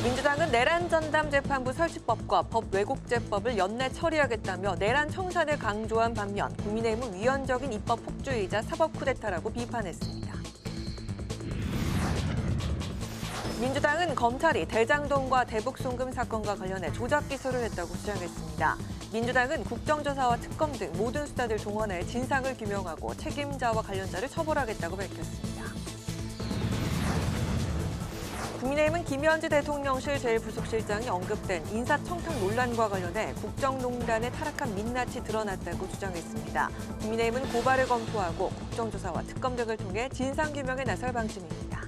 민주당은 내란 전담 재판부 설치법과 법 왜곡죄법을 연내 처리하겠다며 내란 청산을 강조한 반면 국민의힘은 위헌적인 입법 폭주이자 사법 쿠데타라고 비판했습니다. 민주당은 검찰이 대장동과 대북송금 사건과 관련해 조작 기소를 했다고 주장했습니다. 민주당은 국정조사와 특검 등 모든 수단을 동원해 진상을 규명하고 책임자와 관련자를 처벌하겠다고 밝혔습니다. 국민의힘은 김현지 대통령실 제1부속실장이 언급된 인사청탁 논란과 관련해 국정농단의 타락한 민낯이 드러났다고 주장했습니다. 국민의힘은 고발을 검토하고 국정조사와 특검 등을 통해 진상규명에 나설 방침입니다.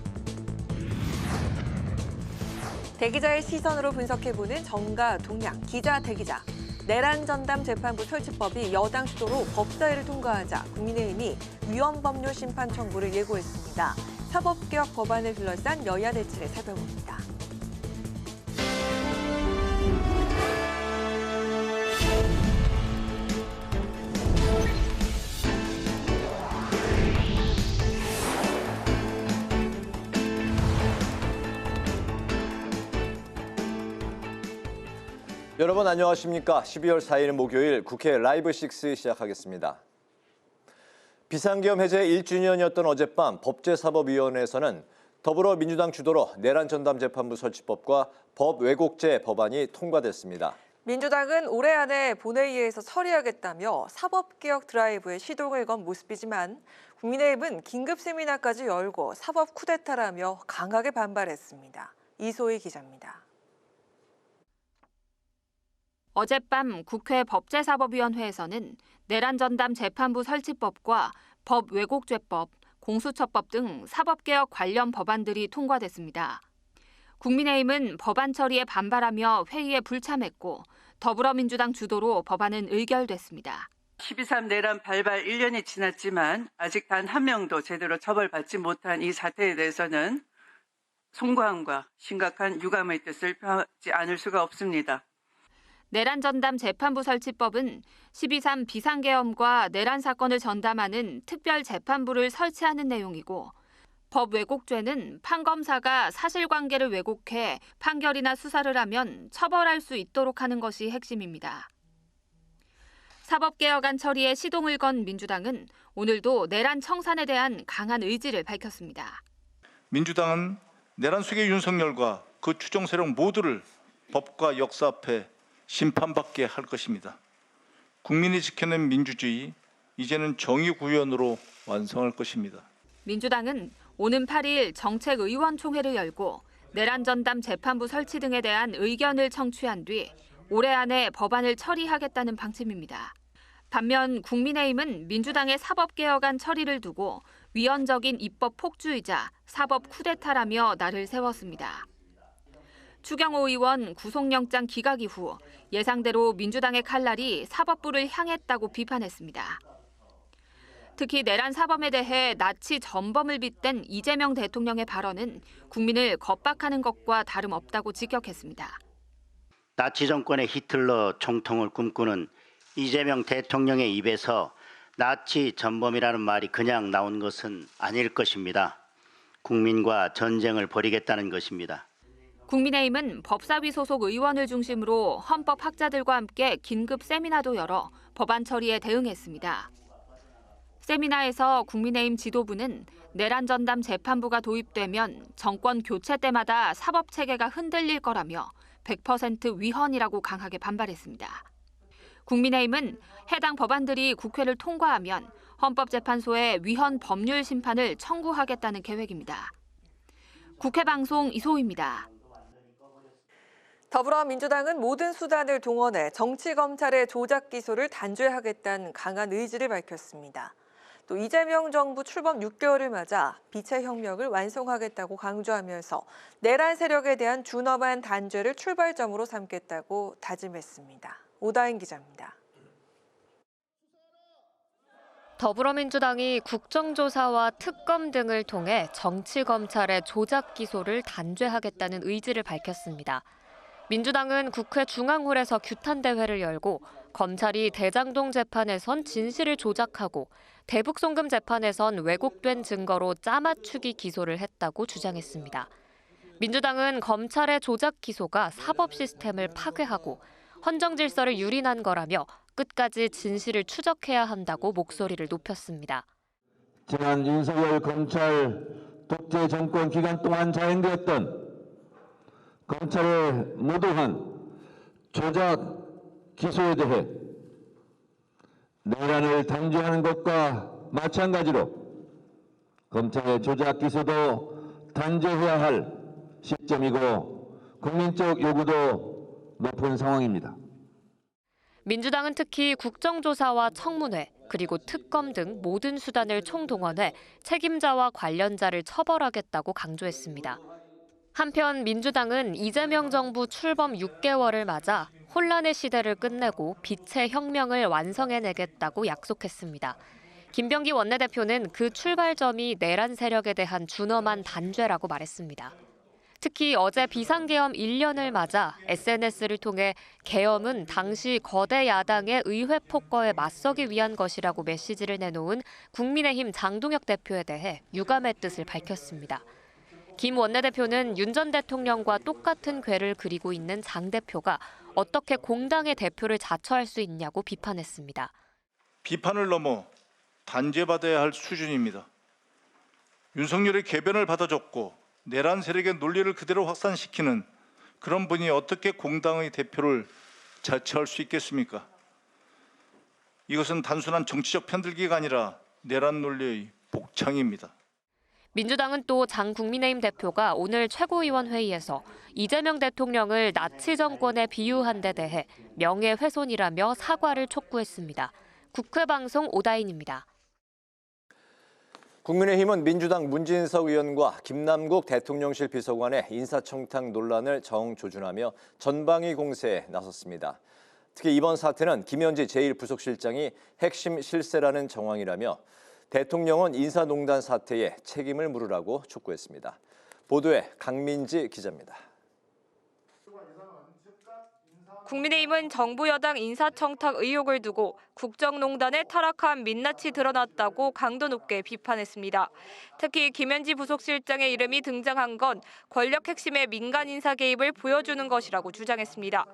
대기자의 시선으로 분석해보는 정가 동향, 기자 대기자. 내란 전담 재판부 설치법이 여당 주도로 법사위를 통과하자 국민의힘이 위헌법률 심판 청구를 예고했습니다. 사법개혁 법안을 둘러싼 여야 대치를 살펴봅니다. 여러분 안녕하십니까? 12월 4일 목요일 국회 라이브 6 시작하겠습니다. 비상계엄 해제 1주년이었던 어젯밤 법제사법위원회에서는 더불어민주당 주도로 내란 전담 재판부 설치법과 법 왜곡죄 법안이 통과됐습니다. 민주당은 올해 안에 본회의에서 처리하겠다며 사법개혁 드라이브에 시동을 건 모습이지만 국민의힘은 긴급 세미나까지 열고 사법 쿠데타라며 강하게 반발했습니다. 이소희 기자입니다. 어젯밤 국회 법제사법위원회에서는 내란 전담 재판부 설치법과 법 왜곡죄법, 공수처법 등 사법개혁 관련 법안들이 통과됐습니다. 국민의힘은 법안 처리에 반발하며 회의에 불참했고 더불어민주당 주도로 법안은 의결됐습니다. 12.3 내란 발발 1년이 지났지만 아직 단 한 명도 제대로 처벌받지 못한 이 사태에 대해서는 송구함과 심각한 유감의 뜻을 표하지 않을 수가 없습니다. 내란 전담 재판부 설치법은 12.3 비상계엄과 내란 사건을 전담하는 특별 재판부를 설치하는 내용이고 법 왜곡죄는 판검사가 사실관계를 왜곡해 판결이나 수사를 하면 처벌할 수 있도록 하는 것이 핵심입니다. 사법개혁안 처리에 시동을 건 민주당은 오늘도 내란 청산에 대한 강한 의지를 밝혔습니다. 민주당은 내란 수괴 윤석열과 그 추종 세력 모두를 법과 역사 앞에 심판받게 할 것입니다. 국민이 지켜낸 민주주의, 이제는 정의구현으로 완성할 것입니다. 민주당은 오는 8일 정책의원총회를 열고 내란 전담 재판부 설치 등에 대한 의견을 청취한 뒤 올해 안에 법안을 처리하겠다는 방침입니다. 반면 국민의힘은 민주당의 사법개혁안 처리를 두고 위헌적인 입법 폭주이자 사법 쿠데타라며 날을 세웠습니다. 추경호 의원 구속영장 기각 이후 예상대로 민주당의 칼날이 사법부를 향했다고 비판했습니다. 특히 내란 사범에 대해 나치 전범을 빗댄 이재명 대통령의 발언은 국민을 겁박하는 것과 다름없다고 직격했습니다. 나치 정권의 히틀러 총통을 꿈꾸는 이재명 대통령의 입에서 나치 전범이라는 말이 그냥 나온 것은 아닐 것입니다. 국민과 전쟁을 벌이겠다는 것입니다. 국민의힘은 법사위 소속 의원을 중심으로 헌법학자들과 함께 긴급 세미나도 열어 법안 처리에 대응했습니다. 세미나에서 국민의힘 지도부는 내란 전담 재판부가 도입되면 정권 교체 때마다 사법체계가 흔들릴 거라며 100% 위헌이라고 강하게 반발했습니다. 국민의힘은 해당 법안들이 국회를 통과하면 헌법재판소에 위헌 법률 심판을 청구하겠다는 계획입니다. 국회방송 이소희입니다. 더불어민주당은 모든 수단을 동원해 정치검찰의 조작 기소를 단죄하겠다는 강한 의지를 밝혔습니다. 또 이재명 정부 출범 6개월을 맞아 빛의 혁명을 완성하겠다고 강조하면서 내란 세력에 대한 준엄한 단죄를 출발점으로 삼겠다고 다짐했습니다. 오다인 기자입니다. 더불어민주당이 국정조사와 특검 등을 통해 정치검찰의 조작 기소를 단죄하겠다는 의지를 밝혔습니다. 민주당은 국회 중앙홀에서 규탄대회를 열고 검찰이 대장동 재판에선 진실을 조작하고 대북송금 재판에선 왜곡된 증거로 짜맞추기 기소를 했다고 주장했습니다. 민주당은 검찰의 조작 기소가 사법 시스템을 파괴하고 헌정 질서를 유린한 거라며 끝까지 진실을 추적해야 한다고 목소리를 높였습니다. 지난 윤석열 검찰 독재 정권 기간 동안 자행되었던 검찰의 무도한 조작 기소에 대해 내란을 단죄하는 것과 마찬가지로 검찰의 조작 기소도 단죄해야 할 시점이고 국민적 요구도 높은 상황입니다. 민주당은 특히 국정조사와 청문회 그리고 특검 등 모든 수단을 총동원해 책임자와 관련자를 처벌하겠다고 강조했습니다. 한편 민주당은 이재명 정부 출범 6개월을 맞아 혼란의 시대를 끝내고 빛의 혁명을 완성해내겠다고 약속했습니다. 김병기 원내대표는 그 출발점이 내란 세력에 대한 준엄한 단죄라고 말했습니다. 특히 어제 비상계엄 1년을 맞아 SNS를 통해 계엄은 당시 거대 야당의 의회 폭거에 맞서기 위한 것이라고 메시지를 내놓은 국민의힘 장동혁 대표에 대해 유감의 뜻을 밝혔습니다. 김 원내대표는 윤 전 대통령과 똑같은 궤를 그리고 있는 장 대표가 어떻게 공당의 대표를 자처할 수 있냐고 비판했습니다. 비판을 넘어 단죄받아야 할 수준입니다. 윤석열의 개변을 받아줬고 내란 세력의 논리를 그대로 확산시키는 그런 분이 어떻게 공당의 대표를 자처할 수 있겠습니까? 이것은 단순한 정치적 편들기가 아니라 내란 논리의 복창입니다. 민주당은 또 장 국민의힘 대표가 오늘 최고위원회의에서 이재명 대통령을 나치 정권에 비유한 데 대해 명예훼손이라며 사과를 촉구했습니다. 국회방송 오다인입니다. 국민의힘은 민주당 문진석 의원과 김남국 대통령실 비서관의 인사청탁 논란을 정조준하며 전방위 공세에 나섰습니다. 특히 이번 사태는 김현지 제1부속실장이 핵심 실세라는 정황이라며 대통령은 인사농단 사태에 책임을 물으라고 촉구했습니다. 보도에 강민지 기자입니다. 국민의힘은 정부 여당 인사청탁 의혹을 두고 국정농단에 타락한 민낯이 드러났다고 강도 높게 비판했습니다. 특히 김현지 부속실장의 이름이 등장한 건 권력 핵심의 민간 인사 개입을 보여주는 것이라고 주장했습니다.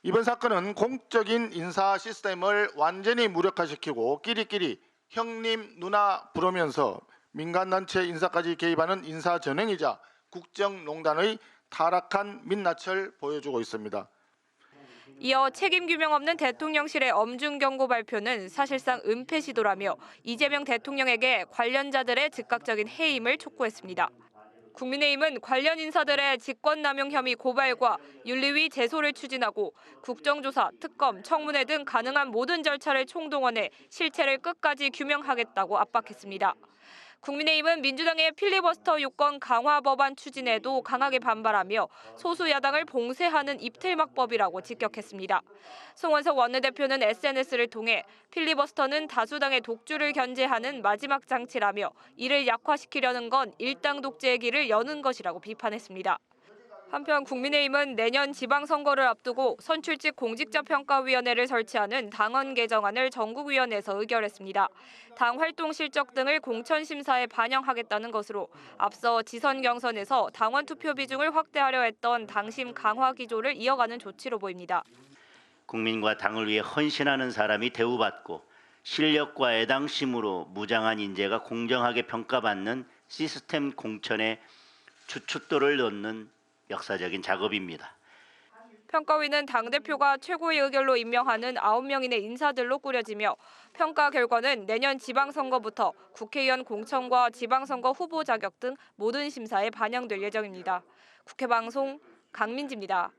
이번 사건은 공적인 인사 시스템을 완전히 무력화시키고 끼리끼리 형님 누나 부르면서 민간단체 인사까지 개입하는 인사 전횡이자 국정농단의 타락한 민낯을 보여주고 있습니다. 이어 책임 규명 없는 대통령실의 엄중 경고 발표는 사실상 은폐 시도라며 이재명 대통령에게 관련자들의 즉각적인 해임을 촉구했습니다. 국민의힘은 관련 인사들의 직권남용 혐의 고발과 윤리위 제소를 추진하고 국정조사, 특검, 청문회 등 가능한 모든 절차를 총동원해 실체를 끝까지 규명하겠다고 압박했습니다. 국민의힘은 민주당의 필리버스터 요건 강화 법안 추진에도 강하게 반발하며 소수 야당을 봉쇄하는 입틀막법이라고 직격했습니다. 송원석 원내대표는 SNS를 통해 필리버스터는 다수당의 독주를 견제하는 마지막 장치라며 이를 약화시키려는 건 일당 독재의 길을 여는 것이라고 비판했습니다. 한편 국민의힘은 내년 지방선거를 앞두고 선출직 공직자평가위원회를 설치하는 당원 개정안을 전국위원회에서 의결했습니다. 당 활동 실적 등을 공천심사에 반영하겠다는 것으로 앞서 지선 경선에서 당원 투표 비중을 확대하려 했던 당심 강화 기조를 이어가는 조치로 보입니다. 국민과 당을 위해 헌신하는 사람이 대우받고 실력과 애당심으로 무장한 인재가 공정하게 평가받는 시스템 공천에 주춧돌을 놓는 역사적인 작업입니다. 평가위는 당대표가 최고의 의결로 임명하는 9명인의 인사들로 꾸려지며 평가 결과는 내년 지방선거부터 국회의원 공천과 지방선거 후보 자격 등 모든 심사에 반영될 예정입니다. 국회방송 강민지입니다.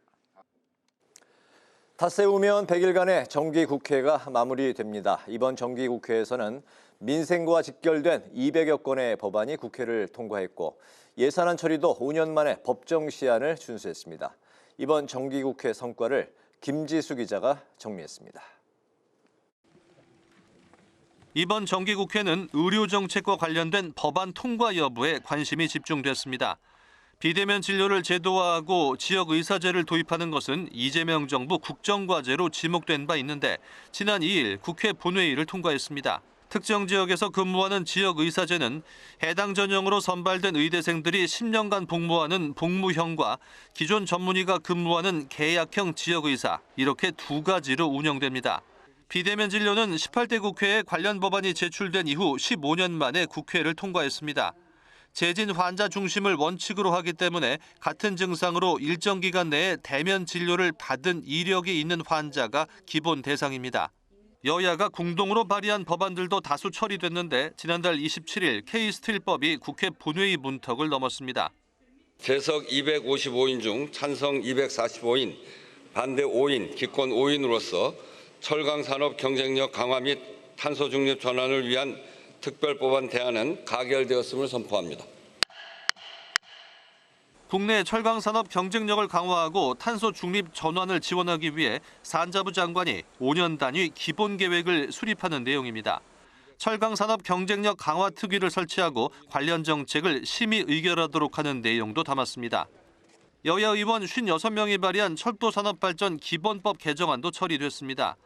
닷새우면 100일간의 정기국회가 마무리됩니다. 이번 정기국회에서는 민생과 직결된 200여 건의 법안이 국회를 통과했고 예산안 처리도 5년 만에 법정 시한을 준수했습니다. 이번 정기국회 성과를 김지수 기자가 정리했습니다. 이번 정기국회는 의료정책과 관련된 법안 통과 여부에 관심이 집중됐습니다. 비대면 진료를 제도화하고 지역의사제를 도입하는 것은 이재명 정부 국정과제로 지목된 바 있는데 지난 2일 국회 본회의를 통과했습니다. 특정 지역에서 근무하는 지역의사제는 해당 전형으로 선발된 의대생들이 10년간 복무하는 복무형과 기존 전문의가 근무하는 계약형 지역의사 이렇게 두 가지로 운영됩니다. 비대면 진료는 18대 국회에 관련 법안이 제출된 이후 15년 만에 국회를 통과했습니다. 재진 환자 중심을 원칙으로 하기 때문에 같은 증상으로 일정 기간 내에 대면 진료를 받은 이력이 있는 환자가 기본 대상입니다. 여야가 공동으로 발의한 법안들도 다수 처리됐는데 지난달 27일 K스틸법이 국회 본회의 문턱을 넘었습니다. 재석 255인 중 찬성 245인, 반대 5인, 기권 5인으로서 철강산업 경쟁력 강화 및 탄소 중립 전환을 위한 특별법안 대안은 가결되었음을 선포합니다. 국내 철강산업 경쟁력을 강화하고 탄소 중립 전환을 지원하기 위해 산자부 장관이 5년 단위 기본계획을 수립하는 내용입니다. 철강산업 경쟁력 강화 특위를 설치하고 관련 정책을 심의 의결하도록 하는 내용도 담았습니다. 여야 의원 56명이 발의한 철도산업발전 기본법 개정안도 처리됐습니다.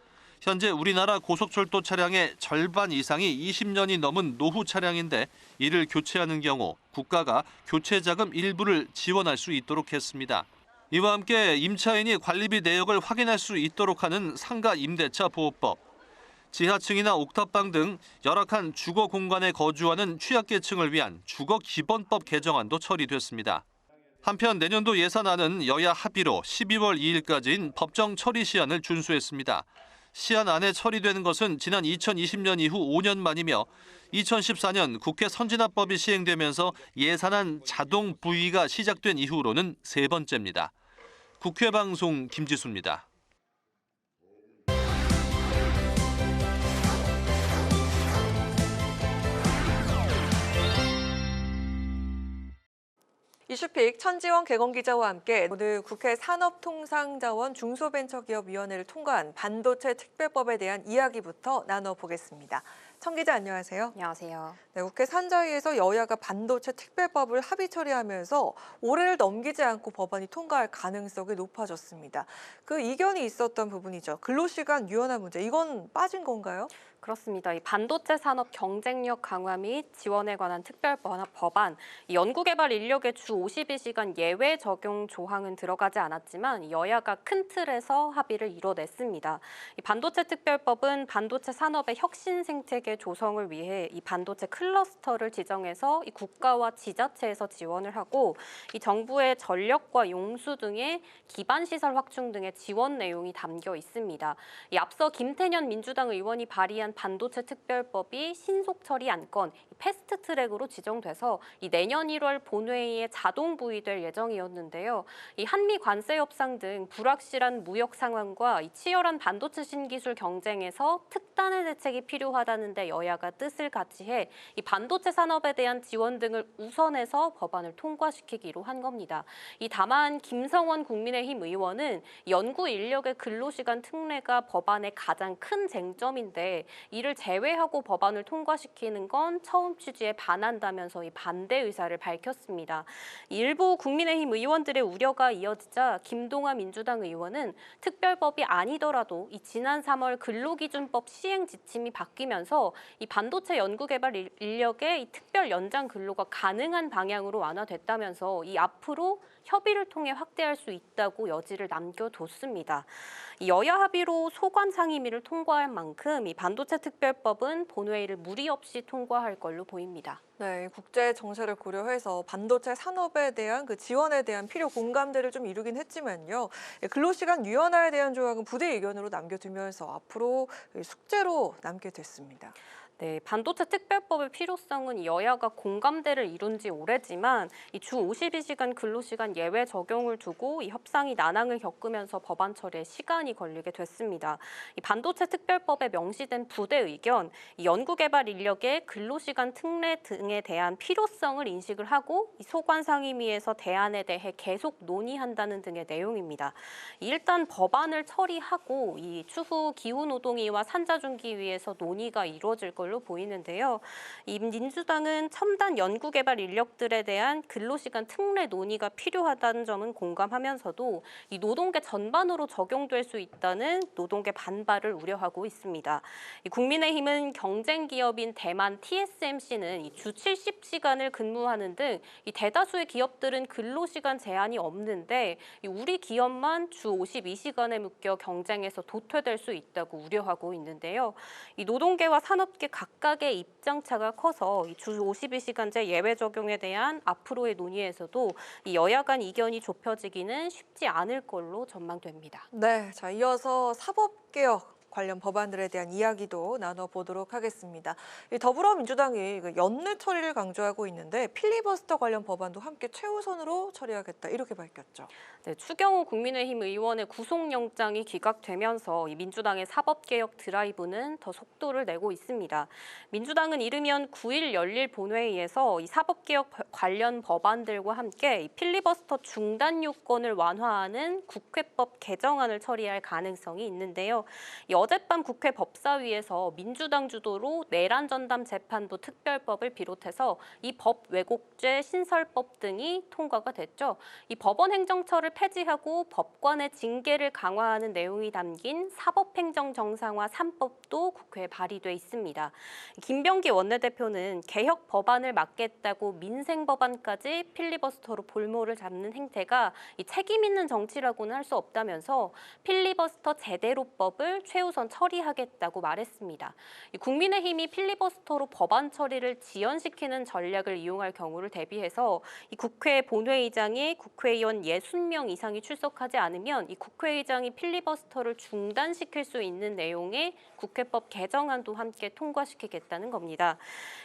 현재 우리나라 고속철도 차량의 절반 이상이 20년이 넘은 노후 차량인데 이를 교체하는 경우 국가가 교체 자금 일부를 지원할 수 있도록 했습니다. 이와 함께 임차인이 관리비 내역을 확인할 수 있도록 하는 상가 임대차 보호법, 지하층이나 옥탑방 등 열악한 주거 공간에 거주하는 취약계층을 위한 주거 기본법 개정안도 처리됐습니다. 한편 내년도 예산안은 여야 합의로 12월 2일까지인 법정 처리 시한을 준수했습니다. 시한 안에 처리되는 것은 지난 2020년 이후 5년 만이며 2014년 국회 선진화법이 시행되면서 예산안 자동 부의가 시작된 이후로는 세 번째입니다. 국회 방송 김지수입니다. 이슈픽 천지원 개공기자와 함께 오늘 국회 산업통상자원 중소벤처기업위원회를 통과한 반도체 특별법에 대한 이야기부터 나눠보겠습니다. 천 기자 안녕하세요. 안녕하세요. 네, 국회 산자위에서 여야가 반도체 특별법을 합의 처리하면서 올해를 넘기지 않고 법안이 통과할 가능성이 높아졌습니다. 그 이견이 있었던 부분이죠. 근로시간 유연화 문제, 이건 빠진 건가요? 그렇습니다. 이 반도체 산업 경쟁력 강화 및 지원에 관한 특별 법안, 연구개발 인력의 주 52시간 예외 적용 조항은 들어가지 않았지만 여야가 큰 틀에서 합의를 이뤄냈습니다. 이 반도체 특별법은 반도체 산업의 혁신 생태계 조성을 위해 이 반도체 클러스터를 지정해서 이 국가와 지자체에서 지원을 하고 이 정부의 전력과 용수 등의 기반 시설 확충 등의 지원 내용이 담겨 있습니다. 이 앞서 김태년 민주당 의원이 발의한 반도체 특별법이 신속 처리 안건 패스트트랙으로 지정돼서 이 내년 1월 본회의에 자동 부의될 예정이었는데요. 이 한미 관세 협상 등 불확실한 무역 상황과 이 치열한 반도체 신기술 경쟁에서 특단의 대책이 필요하다는 데 여야가 뜻을 같이해 이 반도체 산업에 대한 지원 등을 우선해서 법안을 통과시키기로 한 겁니다. 이 다만 김성원 국민의힘 의원은 연구 인력의 근로시간 특례가 법안의 가장 큰 쟁점인데 이를 제외하고 법안을 통과시키는 건 처음 취지에 반한다면서 이 반대 의사를 밝혔습니다. 일부 국민의힘 의원들의 우려가 이어지자 김동완 민주당 의원은 특별법이 아니더라도 이 지난 3월 근로기준법 시행 지침이 바뀌면서 이 반도체 연구개발 인력의 이 특별 연장 근로가 가능한 방향으로 완화됐다면서 이 앞으로 협의를 통해 확대할 수 있다고 여지를 남겨뒀습니다. 여야 합의로 소관 상임위를 통과할 만큼 이 반도체 특별법은 본회의를 무리 없이 통과할 걸로 보입니다. 네, 국제 정세를 고려해서 반도체 산업에 대한 그 지원에 대한 필요 공감대를 좀 이루긴 했지만요. 근로시간 유연화에 대한 조항은 부대 의견으로 남겨두면서 앞으로 숙제로 남게 됐습니다. 네, 반도체 특별법의 필요성은 여야가 공감대를 이룬 지 오래지만 이 주 52시간 근로시간 예외 적용을 두고 이 협상이 난항을 겪으면서 법안 처리에 시간이 걸리게 됐습니다. 이 반도체 특별법에 명시된 부대 의견, 이 연구개발 인력의 근로시간 특례 등에 대한 필요성을 인식을 하고 이 소관 상임위에서 대안에 대해 계속 논의한다는 등의 내용입니다. 일단 법안을 처리하고 이 추후 기후노동위와 산자중기위에서 논의가 이루어질 걸로 걸로 보이는데요. 이 민주당은 첨단 연구개발 인력들에 대한 근로시간 특례 논의가 필요하다는 점은 공감하면서도 이 노동계 전반으로 적용될 수 있다는 노동계 반발을 우려하고 있습니다. 이 국민의힘은 경쟁 기업인 대만 TSMC는 이 주 70시간을 근무하는 등 이 대다수의 기업들은 근로시간 제한이 없는데 우리 기업만 주 52시간에 묶여 경쟁에서 도태될 수 있다고 우려하고 있는데요. 이 노동계와 산업계 각각의 입장차가 커서 이 주 52시간제 예외 적용에 대한 앞으로의 논의에서도 이 여야 간 이견이 좁혀지기는 쉽지 않을 걸로 전망됩니다. 네, 자 이어서 사법개혁 관련 법안들에 대한 이야기도 나눠보도록 하겠습니다. 이 더불어민주당이 연내 처리를 강조하고 있는데 필리버스터 관련 법안도 함께 최우선으로 처리하겠다 이렇게 밝혔죠. 네, 추경호 국민의힘 의원의 구속영장이 기각되면서 이 민주당의 사법개혁 드라이브는 더 속도를 내고 있습니다. 민주당은 이르면 9일 열릴 본회의에서 이 사법개혁 관련 법안들과 함께 이 필리버스터 중단 요건을 완화하는 국회법 개정안을 처리할 가능성이 있는데요. 어젯밤 국회 법사위에서 민주당 주도로 내란 전담 재판부 특별법을 비롯해서 이 법 왜곡죄 신설법 등이 통과가 됐죠. 이 법원 행정처를 폐지하고 법관의 징계를 강화하는 내용이 담긴 사법행정정상화 3법도 국회에 발의돼 있습니다. 김병기 원내대표는 개혁 법안을 막겠다고 민생 법안까지 필리버스터로 볼모를 잡는 행태가 이 책임 있는 정치라고는 할 수 없다면서 필리버스터 제대로법을 최우선 처리하겠다고 말했습니다. 국민의힘이 필리버스터로 법안 처리를 지연시키는 전략을 이용할 경우를 대비해서 이 국회 본회의장에 국회의원 60명 이상이 출석하지 않으면 이 국회의장이 필리버스터를 중단시킬 수 있는 내용의 국회법 개정안도 함께 통과시키겠다는 겁니다.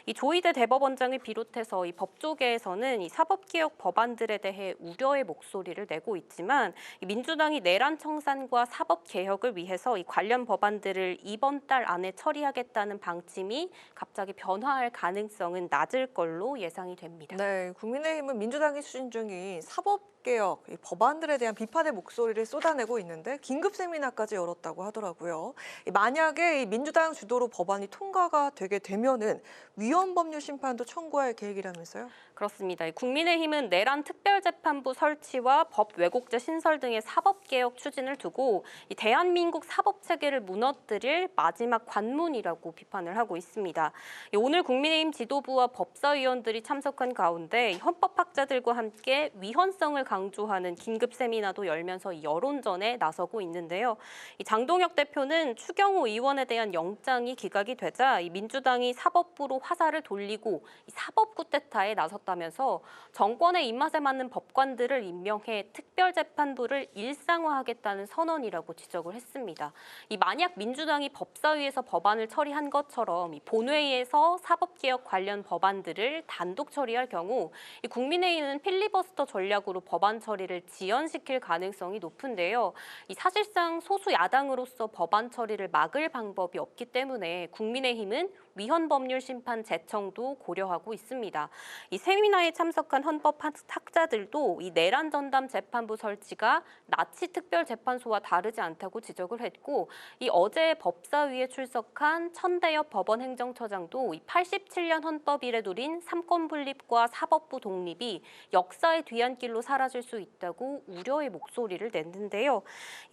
이 조희대 대법원장을 비롯해서 이 법조계에서는 이 사법개혁 법안들에 대해 우려의 목소리를 내고 있지만 이 민주당이 내란 청산과 사법개혁을 위해서 이 관련 법안들을 이번 달 안에 처리하겠다는 방침이 갑자기 변화할 가능성은 낮을 걸로 예상이 됩니다. 네, 국민의힘은 민주당이 추진 중인 사법개혁 법안들에 대한 비판의 목소리를 쏟아내고 있는데 긴급 세미나까지 열었다고 하더라고요. 만약에 민주당 주도로 법안이 통과가 되게 되면은 위헌법률 심판도 청구할 계획이라면서요? 그렇습니다. 국민의힘은 내란 특별재판부 설치와 법 왜곡죄 신설 등의 사법개혁 추진을 두고 이 대한민국 사법체계를 무너뜨릴 마지막 관문이라고 비판을 하고 있습니다. 오늘 국민의힘 지도부와 법사위원들이 참석한 가운데 헌법학자들과 함께 위헌성을 강조하는 긴급 세미나도 열면서 여론전에 나서고 있는데요. 장동혁 대표는 추경호 의원에 대한 영장이 기각이 되자 민주당이 사법부로 화살을 돌리고 사법 쿠데타에 나섰다면서 정권의 입맛에 맞는 법관들을 임명해 특별재판부를 일상화하겠다는 선언이라고 지적을 했습니다. 만약 민주당이 법사위에서 법안을 처리한 것처럼 본회의에서 사법개혁 관련 법안들을 단독 처리할 경우 국민의힘은 필리버스터 전략으로 법안 처리를 지연시킬 가능성이 높은데요. 사실상 소수 야당으로서 법안 처리를 막을 방법이 없기 때문에 국민의힘은 위헌법률 심판 제청도 고려하고 있습니다. 세미나에 참석한 헌법학자들도 내란 전담 재판부 설치가 나치 특별재판소와 다르지 않다고 지적을 했고 어제 법사위에 출석한 천대엽 법원행정처장도 87년 헌법 이래 누린 삼권 분립과 사법부 독립이 역사의 뒤안길로 사라질 수 있다고 우려의 목소리를 냈는데요.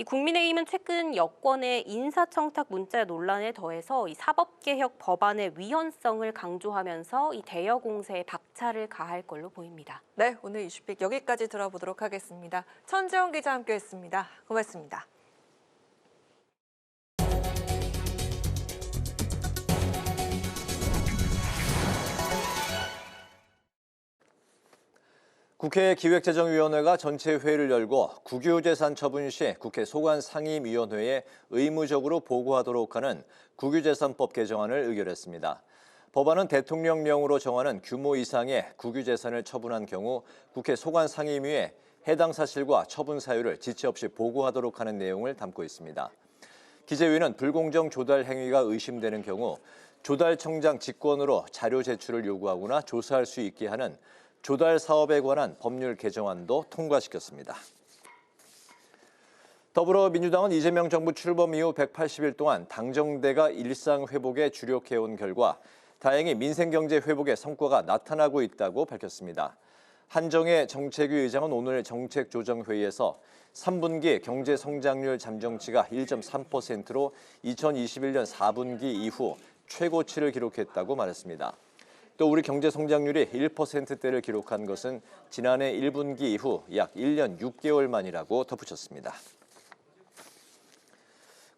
국민의힘은 최근 여권의 인사청탁 문자 논란에 더해서 사법개혁 법안의 위헌성을 강조하면서 대여 공세에 박차를 가할 걸로 보입니다. 네, 오늘 이슈픽 여기까지 들어보도록 하겠습니다. 천재원 기자 함께했습니다. 고맙습니다. 국회 기획재정위원회가 전체 회의를 열고 국유재산 처분 시 국회 소관상임위원회에 의무적으로 보고하도록 하는 국유재산법 개정안을 의결했습니다. 법안은 대통령령으로 정하는 규모 이상의 국유재산을 처분한 경우 국회 소관상임위에 해당 사실과 처분 사유를 지체 없이 보고하도록 하는 내용을 담고 있습니다. 기재위는 불공정 조달 행위가 의심되는 경우 조달청장 직권으로 자료 제출을 요구하거나 조사할 수 있게 하는 조달 사업에 관한 법률 개정안도 통과시켰습니다. 더불어민주당은 이재명 정부 출범 이후 180일 동안 당정대가 일상 회복에 주력해온 결과 다행히 민생경제 회복의 성과가 나타나고 있다고 밝혔습니다. 한정혜 정책위 의장은 오늘 정책조정회의에서 3분기 경제성장률 잠정치가 1.3%로 2021년 4분기 이후 최고치를 기록했다고 말했습니다. 또 우리 경제성장률이 1%대를 기록한 것은 지난해 1분기 이후 약 1년 6개월 만이라고 덧붙였습니다.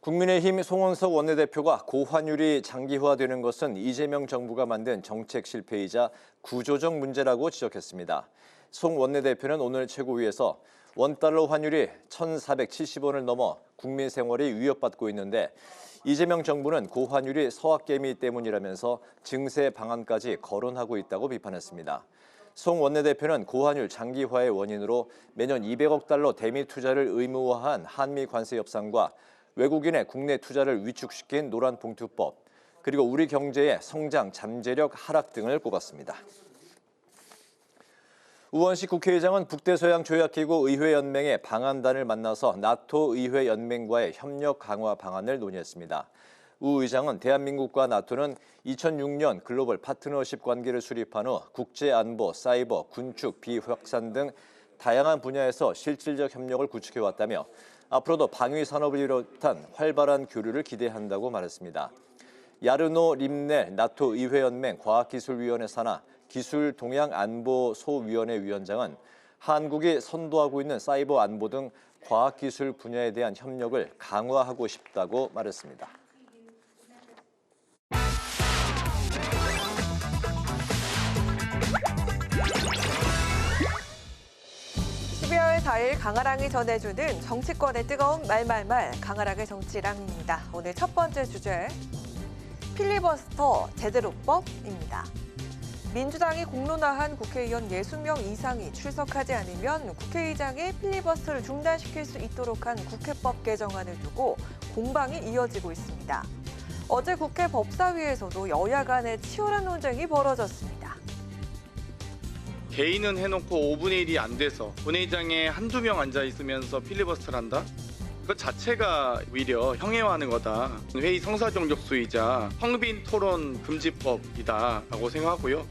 국민의힘 송원석 원내대표가 고환율이 장기화되는 것은 이재명 정부가 만든 정책 실패이자 구조적 문제라고 지적했습니다. 송 원내대표는 오늘 최고위에서 원달러 환율이 1,470원을 넘어 국민 생활이 위협받고 있는데 이재명 정부는 고환율이 서학개미 때문이라면서 증세 방안까지 거론하고 있다고 비판했습니다. 송 원내대표는 고환율 장기화의 원인으로 매년 200억 달러 대미 투자를 의무화한 한미 관세 협상과 외국인의 국내 투자를 위축시킨 노란봉투법, 그리고 우리 경제의 성장 잠재력 하락 등을 꼽았습니다. 우원식 국회의장은 북대서양 조약기구 의회연맹의 방한단을 만나서 나토 의회연맹과의 협력 강화 방안을 논의했습니다. 우 의장은 대한민국과 나토는 2006년 글로벌 파트너십 관계를 수립한 후 국제안보, 사이버, 군축, 비확산 등 다양한 분야에서 실질적 협력을 구축해왔다며 앞으로도 방위 산업을 비롯한 활발한 교류를 기대한다고 말했습니다. 야르노 림넬 나토 의회연맹 과학기술위원회 산하 기술동향안보소위원회 위원장은 한국이 선도하고 있는 사이버 안보 등 과학기술 분야에 대한 협력을 강화하고 싶다고 말했습니다. 12월 4일 강아랑이 전해주는 정치권의 뜨거운 말말말 강아랑의 정치랑입니다. 오늘 첫 번째 주제, 필리버스터 제대로법입니다. 민주당이 공론화한 국회의원 60명 이상이 출석하지 않으면 국회의장이 필리버스터를 중단시킬 수 있도록 한 국회법 개정안을 두고 공방이 이어지고 있습니다. 어제 국회 법사위에서도 여야 간의 치열한 논쟁이 벌어졌습니다. 개인은 해놓고 5분의 1이 안 돼서 본회의장에 한두 명 앉아 있으면서 필리버스터를 한다? 그것 자체가 오히려 형해화하는 거다. 회의 성사정족수이자 황빈 토론 금지법이다라고 생각하고요.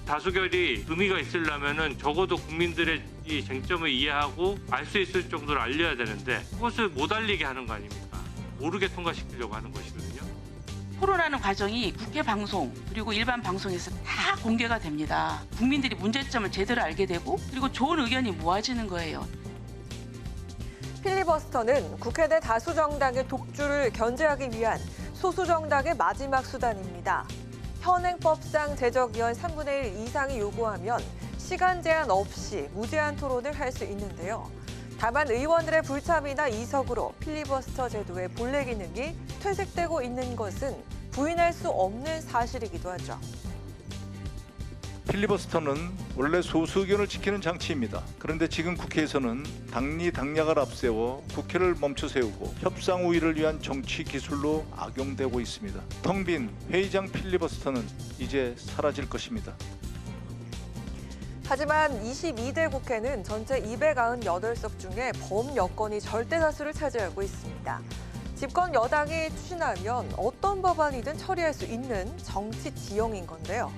다수결이 의미가 있으려면은 적어도 국민들의 이 쟁점을 이해하고 알 수 있을 정도로 알려야 되는데 그것을 못 알리게 하는 거 아닙니까? 모르게 통과시키려고 하는 것이거든요. 토론하는 과정이 국회 방송 그리고 일반 방송에서 다 공개가 됩니다. 국민들이 문제점을 제대로 알게 되고 그리고 좋은 의견이 모아지는 거예요. 필리버스터는 국회 내 다수 정당의 독주를 견제하기 위한 소수 정당의 마지막 수단입니다. 현행법상 제적의원 3분의 1 이상이 요구하면 시간 제한 없이 무제한 토론을 할 수 있는데요. 다만 의원들의 불참이나 이석으로 필리버스터 제도의 본래 기능이 퇴색되고 있는 것은 부인할 수 없는 사실이기도 하죠. 필리버스터는 원래 소수 의견을 지키는 장치입니다. 그런데 지금 국회에서는 당리당략을 앞세워 국회를 멈춰세우고 협상 우위를 위한 정치 기술로 악용되고 있습니다. 텅 빈 회의장 필리버스터는 이제 사라질 것입니다. 하지만 22대 국회는 전체 298석 중에 범여권이 절대다수를 차지하고 있습니다. 집권 여당이 추진하면 어떤 법안이든 처리할 수 있는 정치 지형인 건데요.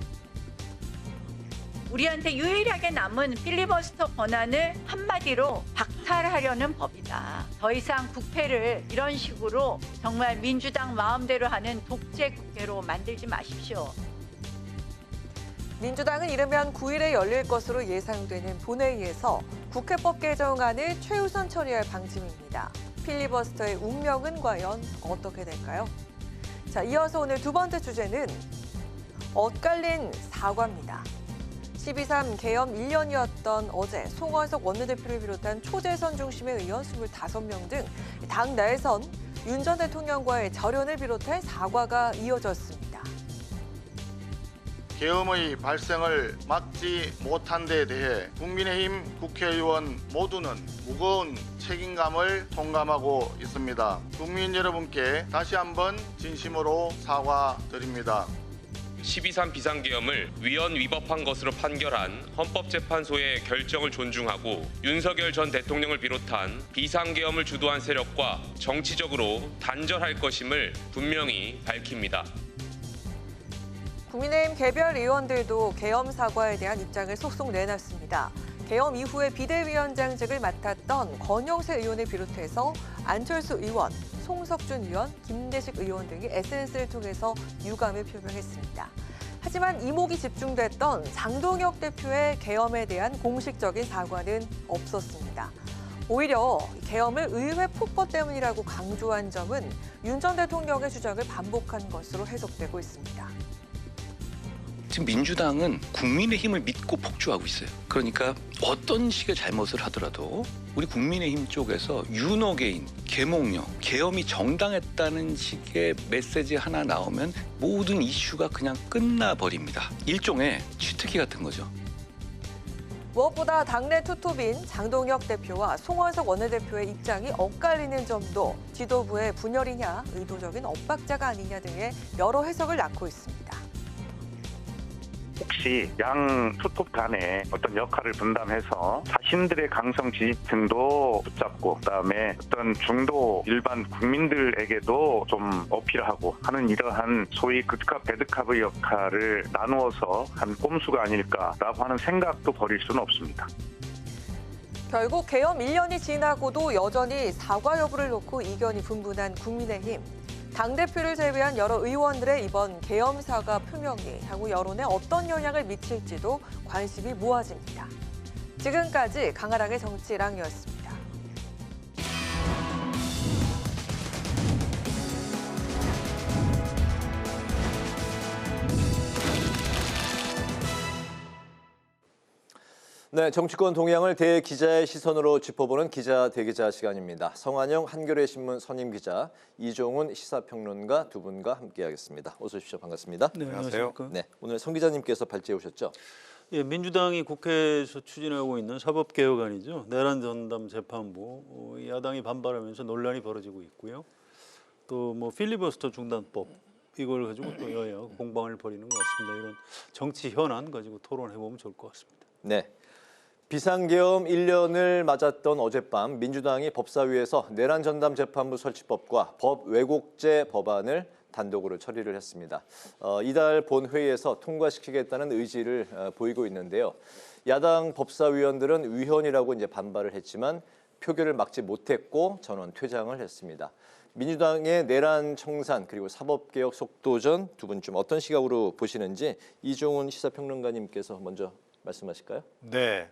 우리한테 유일하게 남은 필리버스터 권한을 한마디로 박탈하려는 법이다. 더 이상 국회를 이런 식으로 정말 민주당 마음대로 하는 독재 국회로 만들지 마십시오. 민주당은 이르면 9일에 열릴 것으로 예상되는 본회의에서 국회법 개정안을 최우선 처리할 방침입니다. 필리버스터의 운명은 과연 어떻게 될까요? 자, 이어서 오늘 두 번째 주제는 엇갈린 사과입니다. 12.3 개엄 1년이었던 어제 송원석 원내대표를 비롯한 초재선 중심의 의원 25명 등 당 내선 윤 전 대통령과의 절연을 비롯해 사과가 이어졌습니다. 계엄의 발생을 막지 못한 데 대해 국민의힘 국회의원 모두는 무거운 책임감을 통감하고 있습니다. 국민 여러분께 다시 한번 진심으로 사과드립니다. 12.3 비상계엄을 위헌 위법한 것으로 판결한 헌법재판소의 결정을 존중하고 윤석열 전 대통령을 비롯한 비상계엄을 주도한 세력과 정치적으로 단절할 것임을 분명히 밝힙니다. 국민의힘 개별 의원들도 계엄 사과에 대한 입장을 속속 내놨습니다. 계엄 이후에 비대위원장직을 맡았던 권영세 의원을 비롯해서 안철수 의원, 송석준 의원, 김대식 의원 등이 SNS를 통해서 유감을 표명했습니다. 하지만 이목이 집중됐던 장동혁 대표의 계엄에 대한 공식적인 사과는 없었습니다. 오히려 계엄을 의회 폭거 때문이라고 강조한 점은 윤 전 대통령의 주장을 반복한 것으로 해석되고 있습니다. 지금 민주당은 국민의힘을 믿고 폭주하고 있어요. 그러니까 어떤 식의 잘못을 하더라도 우리 국민의힘 쪽에서 유노게인, 계몽령, 계엄이 정당했다는 식의 메시지 하나 나오면 모든 이슈가 그냥 끝나버립니다. 일종의 취특기 같은 거죠. 무엇보다 당내 투톱인 장동혁 대표와 송원석 원내대표의 입장이 엇갈리는 점도 지도부의 분열이냐, 의도적인 엇박자가 아니냐 등의 여러 해석을 낳고 있습니다. 혹시 양 투톱 간에 어떤 역할을 분담해서 자신들의 강성 지지층도 붙잡고 그다음에 어떤 중도 일반 국민들에게도 좀 어필하고 하는 이러한 소위 극캅 배드캅의 역할을 나누어서 한 꼼수가 아닐까라고 하는 생각도 버릴 수는 없습니다. 결국 계엄 1년이 지나고도 여전히 사과 여부를 놓고 이견이 분분한 국민의힘. 당대표를 제외한 여러 의원들의 이번 계엄 사과 표명이 향후 여론에 어떤 영향을 미칠지도 관심이 모아집니다. 지금까지 강아랑의 정치랑이었습니다. 네, 정치권 동향을 대기자의 시선으로 짚어보는 기자 대기자 시간입니다. 성한영 한겨레 신문 선임 기자, 이종훈 시사평론가 두 분과 함께하겠습니다. 어서 오십시오. 반갑습니다. 네, 안녕하세요. 네, 오늘 성 기자님께서 발제해 오셨죠? 예, 민주당이 국회에서 추진하고 있는 사법개혁안이죠. 내란 전담 재판부, 야당이 반발하면서 논란이 벌어지고 있고요. 또 뭐 필리버스터 중단법 이걸 가지고 또 여야 공방을 벌이는 것 같습니다. 이런 정치 현안 가지고 토론해 보면 좋을 것 같습니다. 네. 비상계엄 1년을 맞았던 어젯밤 민주당이 법사위에서 내란 전담 재판부 설치법과 법 왜곡죄 법안을 단독으로 처리를 했습니다. 이달 본회의에서 통과시키겠다는 의지를 보이고 있는데요. 야당 법사위원들은 위헌이라고 이제 반발을 했지만 표결을 막지 못했고 전원 퇴장을 했습니다. 민주당의 내란 청산 그리고 사법개혁 속도전 두 분 좀 어떤 시각으로 보시는지 이종훈 시사평론가님께서 먼저 말씀하실까요? 네,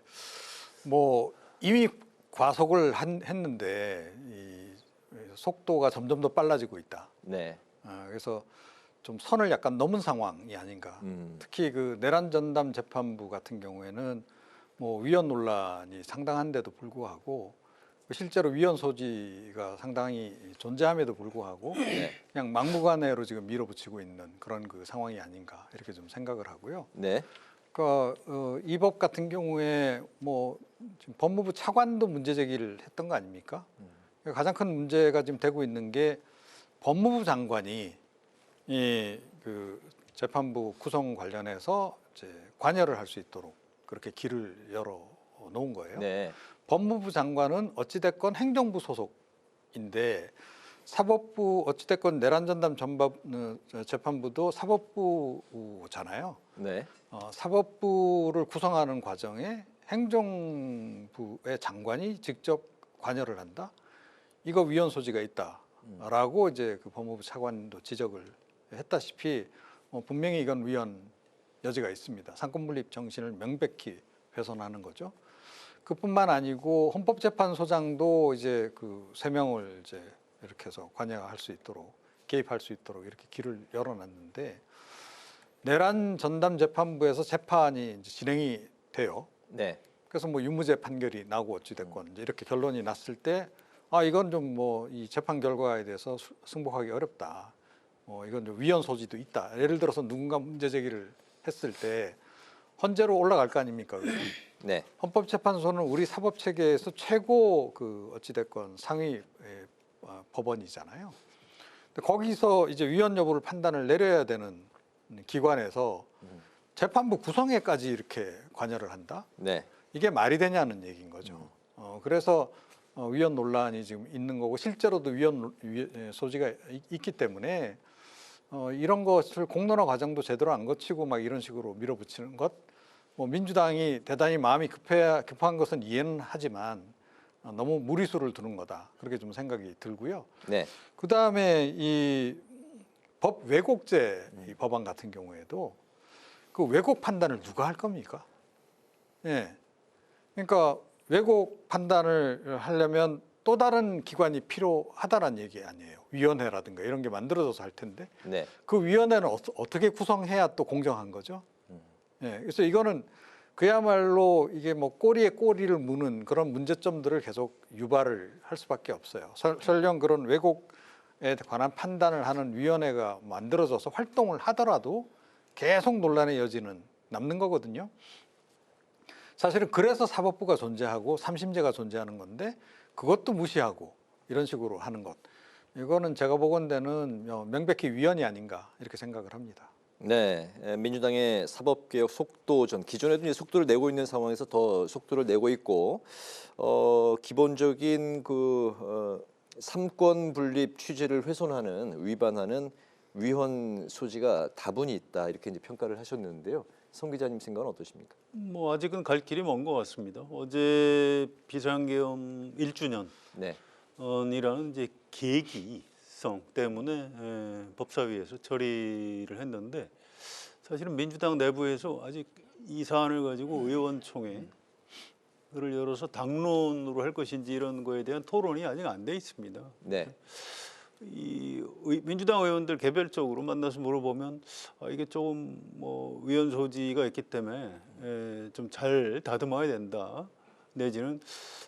뭐 이미 과속을 했는데 이 속도가 점점 더 빨라지고 있다. 네. 그래서 좀 선을 약간 넘은 상황이 아닌가. 특히 그 내란 전담 재판부 같은 경우에는 뭐 위헌 논란이 상당한데도 불구하고 실제로 위헌 소지가 상당히 존재함에도 불구하고 그냥 막무가내로 지금 밀어붙이고 있는 그런 그 상황이 아닌가 이렇게 좀 생각을 하고요. 네. 그러니까 이 법 같은 경우에 뭐 지금 법무부 차관도 문제 제기를 했던 거 아닙니까? 가장 큰 문제가 지금 되고 있는 게 법무부 장관이 이 그 재판부 구성 관련해서 이제 관여를 할 수 있도록 그렇게 길을 열어 놓은 거예요. 네. 법무부 장관은 어찌됐건 행정부 소속인데 사법부 어찌됐건 내란 전담 재판부도 사법부잖아요. 네. 사법부를 구성하는 과정에 행정부의 장관이 직접 관여를 한다. 이거 위헌 소지가 있다라고 이제 그 법무부 차관도 지적을 했다시피 분명히 이건 위헌 여지가 있습니다. 상권분립 정신을 명백히 훼손하는 거죠. 그뿐만 아니고 헌법재판소장도 이제 그 3명을 이제 이렇게 해서 관여할 수 있도록 개입할 수 있도록 이렇게 길을 열어놨는데 내란 전담 재판부에서 재판이 이제 진행이 돼요. 네. 그래서 뭐 유무죄 판결이 나고 어찌 됐건 이제 이렇게 결론이 났을 때 아 이건 좀 뭐 이 재판 결과에 대해서 승복하기 어렵다. 이건 좀 위헌 소지도 있다. 예를 들어서 누군가 문제 제기를 했을 때 헌재로 올라갈 거 아닙니까? 네. 헌법재판소는 우리 사법 체계에서 최고 그 어찌 됐건 상위 법원이잖아요. 근데 거기서 이제 위헌 여부를 판단을 내려야 되는 기관에서 재판부 구성에까지 이렇게 관여를 한다? 네. 이게 말이 되냐는 얘기인 거죠. 그래서 위헌 논란이 지금 있는 거고 실제로도 위헌 소지가 있기 때문에 이런 것을 공론화 과정도 제대로 안 거치고 막 이런 식으로 밀어붙이는 것, 뭐 민주당이 대단히 마음이 급한 것은 이해는 하지만 너무 무리수를 두는 거다, 그렇게 좀 생각이 들고요. 네. 그 다음에 이 법 왜곡죄 이 법안 같은 경우에도 그 왜곡 판단을 누가 할 겁니까? 예. 그러니까 왜곡 판단을 하려면 또 다른 기관이 필요하다는 얘기 아니에요. 위원회라든가 이런 게 만들어져서 할 텐데 네. 그 위원회는 어떻게 구성해야 또 공정한 거죠? 예. 그래서 이거는 그야말로 이게 뭐 꼬리에 꼬리를 무는 그런 문제점들을 계속 유발을 할 수밖에 없어요. 설령 그런 왜곡에 관한 판단을 하는 위원회가 만들어져서 활동을 하더라도 계속 논란의 여지는 남는 거거든요. 사실은 그래서 사법부가 존재하고 삼심제가 존재하는 건데 그것도 무시하고 이런 식으로 하는 것, 이거는 제가 보건대는 명백히 위헌이 아닌가 이렇게 생각을 합니다. 네, 민주당의 사법개혁 속도 전 기존에도 이제 속도를 내고 있는 상황에서 더 속도를 내고 있고 기본적인 그 삼권 분립 취지를 훼손하는 위반하는 위헌 소지가 다분히 있다, 이렇게 이제 평가를 하셨는데요. 성 기자님 생각은 어떠십니까? 뭐 아직은 갈 길이 먼 것 같습니다. 어제 비상계엄 1주년 네. 이라는 이제 계기성 때문에 법사위에서 처리를 했는데 사실은 민주당 내부에서 아직 이 사안을 가지고 의원총회를 열어서 당론으로 할 것인지 이런 거에 대한 토론이 아직 안 돼 있습니다. 네. 이 민주당 의원들 개별적으로 만나서 물어보면 이게 조금 뭐 위헌 소지가 있기 때문에 좀 잘 다듬어야 된다, 내지는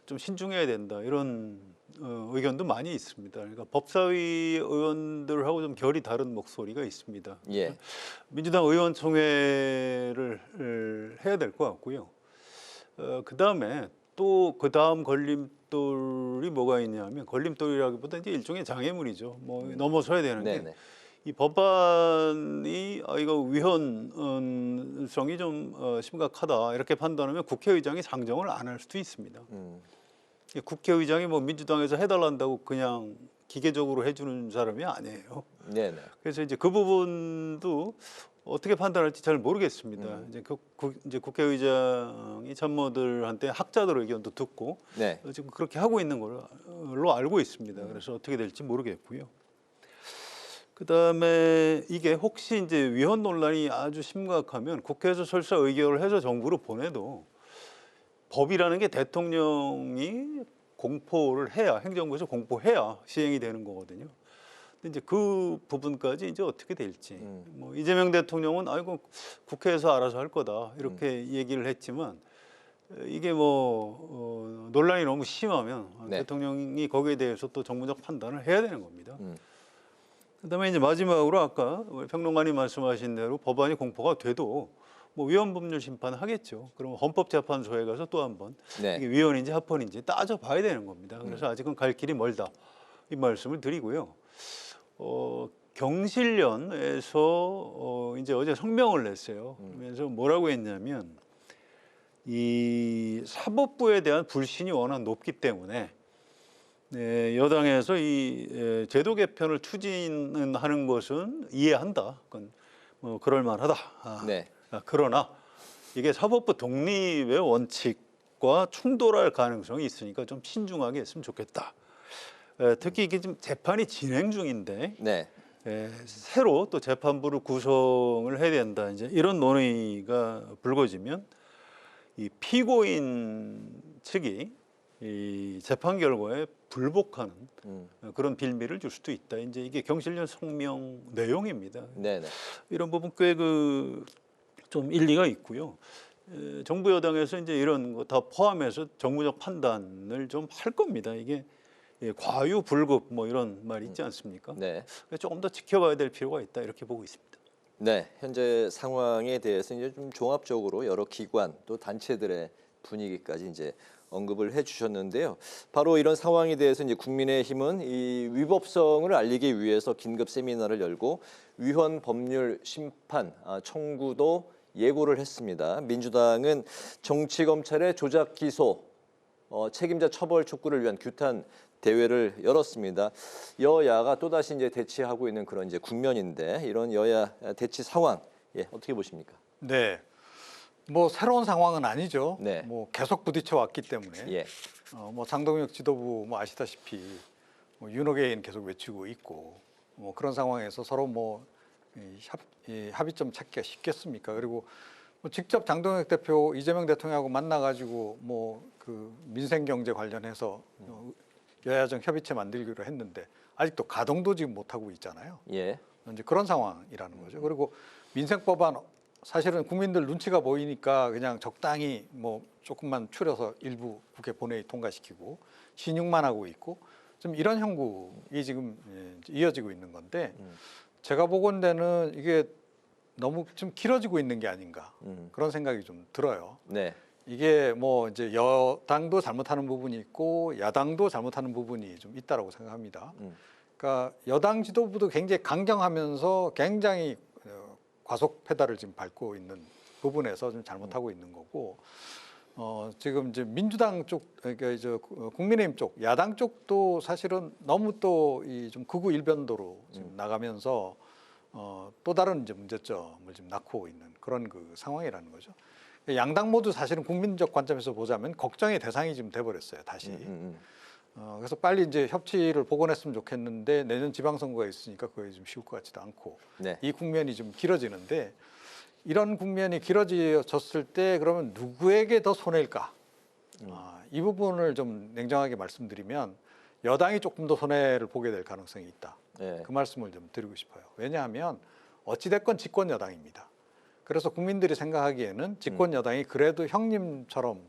좀 신중해야 된다, 이런 의견도 많이 있습니다. 그러니까 법사위 의원들하고 좀 결이 다른 목소리가 있습니다. 예. 민주당 의원총회를 해야 될 것 같고요. 그 다음에 또 그 다음 걸림돌이 뭐가 있냐면, 걸림돌이라기보다 이제 일종의 장애물이죠. 뭐 넘어서야 되는 게 이 법안이 이거 위헌성이 좀 심각하다 이렇게 판단하면 국회의장이 상정을 안 할 수도 있습니다. 국회의장이 뭐 민주당에서 해달란다고 그냥 기계적으로 해주는 사람이 아니에요. 네네. 그래서 이제 그 부분도 어떻게 판단할지 잘 모르겠습니다. 이제 국회의장이 참모들한테 학자들 의견도 듣고 네. 지금 그렇게 하고 있는 걸로 알고 있습니다. 그래서 어떻게 될지 모르겠고요. 그다음에 이게 혹시 이제 위헌 논란이 아주 심각하면 국회에서 설사 의결을 해서 정부로 보내도 법이라는 게 대통령이 공포를 해야, 행정부에서 공포해야 시행이 되는 거거든요. 근데 이제 그 부분까지 이제 어떻게 될지, 뭐 이재명 대통령은 아이고 국회에서 알아서 할 거다 이렇게 얘기를 했지만 이게 뭐 논란이 너무 심하면 대통령이 거기에 대해서 또 정무적 판단을 해야 되는 겁니다. 그다음에 이제 마지막으로 아까 평론가님 말씀하신 대로 법안이 공포가 돼도 뭐 위헌법률 심판 하겠죠. 그러면 헌법재판소에 가서 또 한번 이게 위헌인지 합헌인지 따져봐야 되는 겁니다. 그래서 아직은 갈 길이 멀다, 이 말씀을 드리고요. 경실련에서 이제 어제 성명을 냈어요. 그래서 뭐라고 했냐면 이 사법부에 대한 불신이 워낙 높기 때문에 여당에서 이 제도 개편을 추진하는 것은 이해한다. 그건 뭐 그럴 만하다. 그러나 이게 사법부 독립의 원칙과 충돌할 가능성이 있으니까 좀 신중하게 했으면 좋겠다. 특히 이게 지금 재판이 진행 중인데 새로 또 재판부를 구성을 해야 된다, 이제 이런 논의가 불거지면 이 피고인 측이 이 재판 결과에 불복하는 그런 빌미를 줄 수도 있다. 이제 이게 경실련 성명 내용입니다. 네네. 이런 부분 꽤 좀 일리가 있고요. 정부 여당에서 이제 이런 거 다 포함해서 정무적 판단을 좀 할 겁니다. 이게 과유불급 뭐 이런 말이 있지 않습니까? 네. 조금 더 지켜봐야 될 필요가 있다, 이렇게 보고 있습니다. 네, 현재 상황에 대해서 이제 좀 종합적으로 여러 기관 또 단체들의 분위기까지 이제 언급을 해주셨는데요. 바로 이런 상황에 대해서 이제 국민의힘은 이 위법성을 알리기 위해서 긴급 세미나를 열고 위헌 법률 심판 청구도 예고를 했습니다. 민주당은 정치검찰의 조작 기소, 책임자 처벌 촉구를 위한 규탄 대회를 열었습니다. 여야가 또다시 이제 대치하고 있는 그런 이제 국면인데 이런 여야 대치 상황 어떻게 보십니까? 네. 뭐 새로운 상황은 아니죠. 네. 뭐 계속 부딪혀 왔기 때문에 뭐 장동혁 지도부 뭐 아시다시피 뭐 윤호개인 계속 외치고 있고 뭐 그런 상황에서 서로 뭐 합의점 찾기가 쉽겠습니까? 그리고 뭐 직접 장동혁 대표 이재명 대통령하고 만나가지고 뭐 그 민생 경제 관련해서 여야정 협의체 만들기로 했는데 아직도 가동도 지금 못 하고 있잖아요. 이제 그런 상황이라는 거죠. 그리고 민생법안 사실은 국민들 눈치가 보이니까 그냥 적당히 뭐 조금만 추려서 일부 국회 본회의 통과시키고 신용만 하고 있고 좀 이런 형국이 지금 이어지고 있는 건데 제가 보건대는 이게 너무 좀 길어지고 있는 게 아닌가 그런 생각이 좀 들어요. 네. 이게 뭐 이제 여당도 잘못하는 부분이 있고 야당도 잘못하는 부분이 좀 있다라고 생각합니다. 그러니까 여당 지도부도 굉장히 강경하면서 굉장히 과속 페달을 지금 밟고 있는 부분에서 좀 잘못하고 있는 거고, 지금 이제 민주당 쪽, 그러니까 이제 국민의힘 쪽, 야당 쪽도 사실은 너무 또 이 좀 극우 일변도로 지금 나가면서 또 다른 이제 문제점을 지금 낳고 있는 그런 그 상황이라는 거죠. 양당 모두 사실은 국민적 관점에서 보자면 걱정의 대상이 지금 돼버렸어요, 다시. 그래서 빨리 이제 협치를 복원했으면 좋겠는데 내년 지방선거가 있으니까 그게 좀 쉬울 것 같지도 않고 이 국면이 좀 길어지는데 이런 국면이 길어졌을 때 그러면 누구에게 더 손해일까? 이 부분을 좀 냉정하게 말씀드리면 여당이 조금 더 손해를 보게 될 가능성이 있다. 그 말씀을 좀 드리고 싶어요. 왜냐하면 어찌됐건 집권 여당입니다. 그래서 국민들이 생각하기에는 집권 여당이 그래도 형님처럼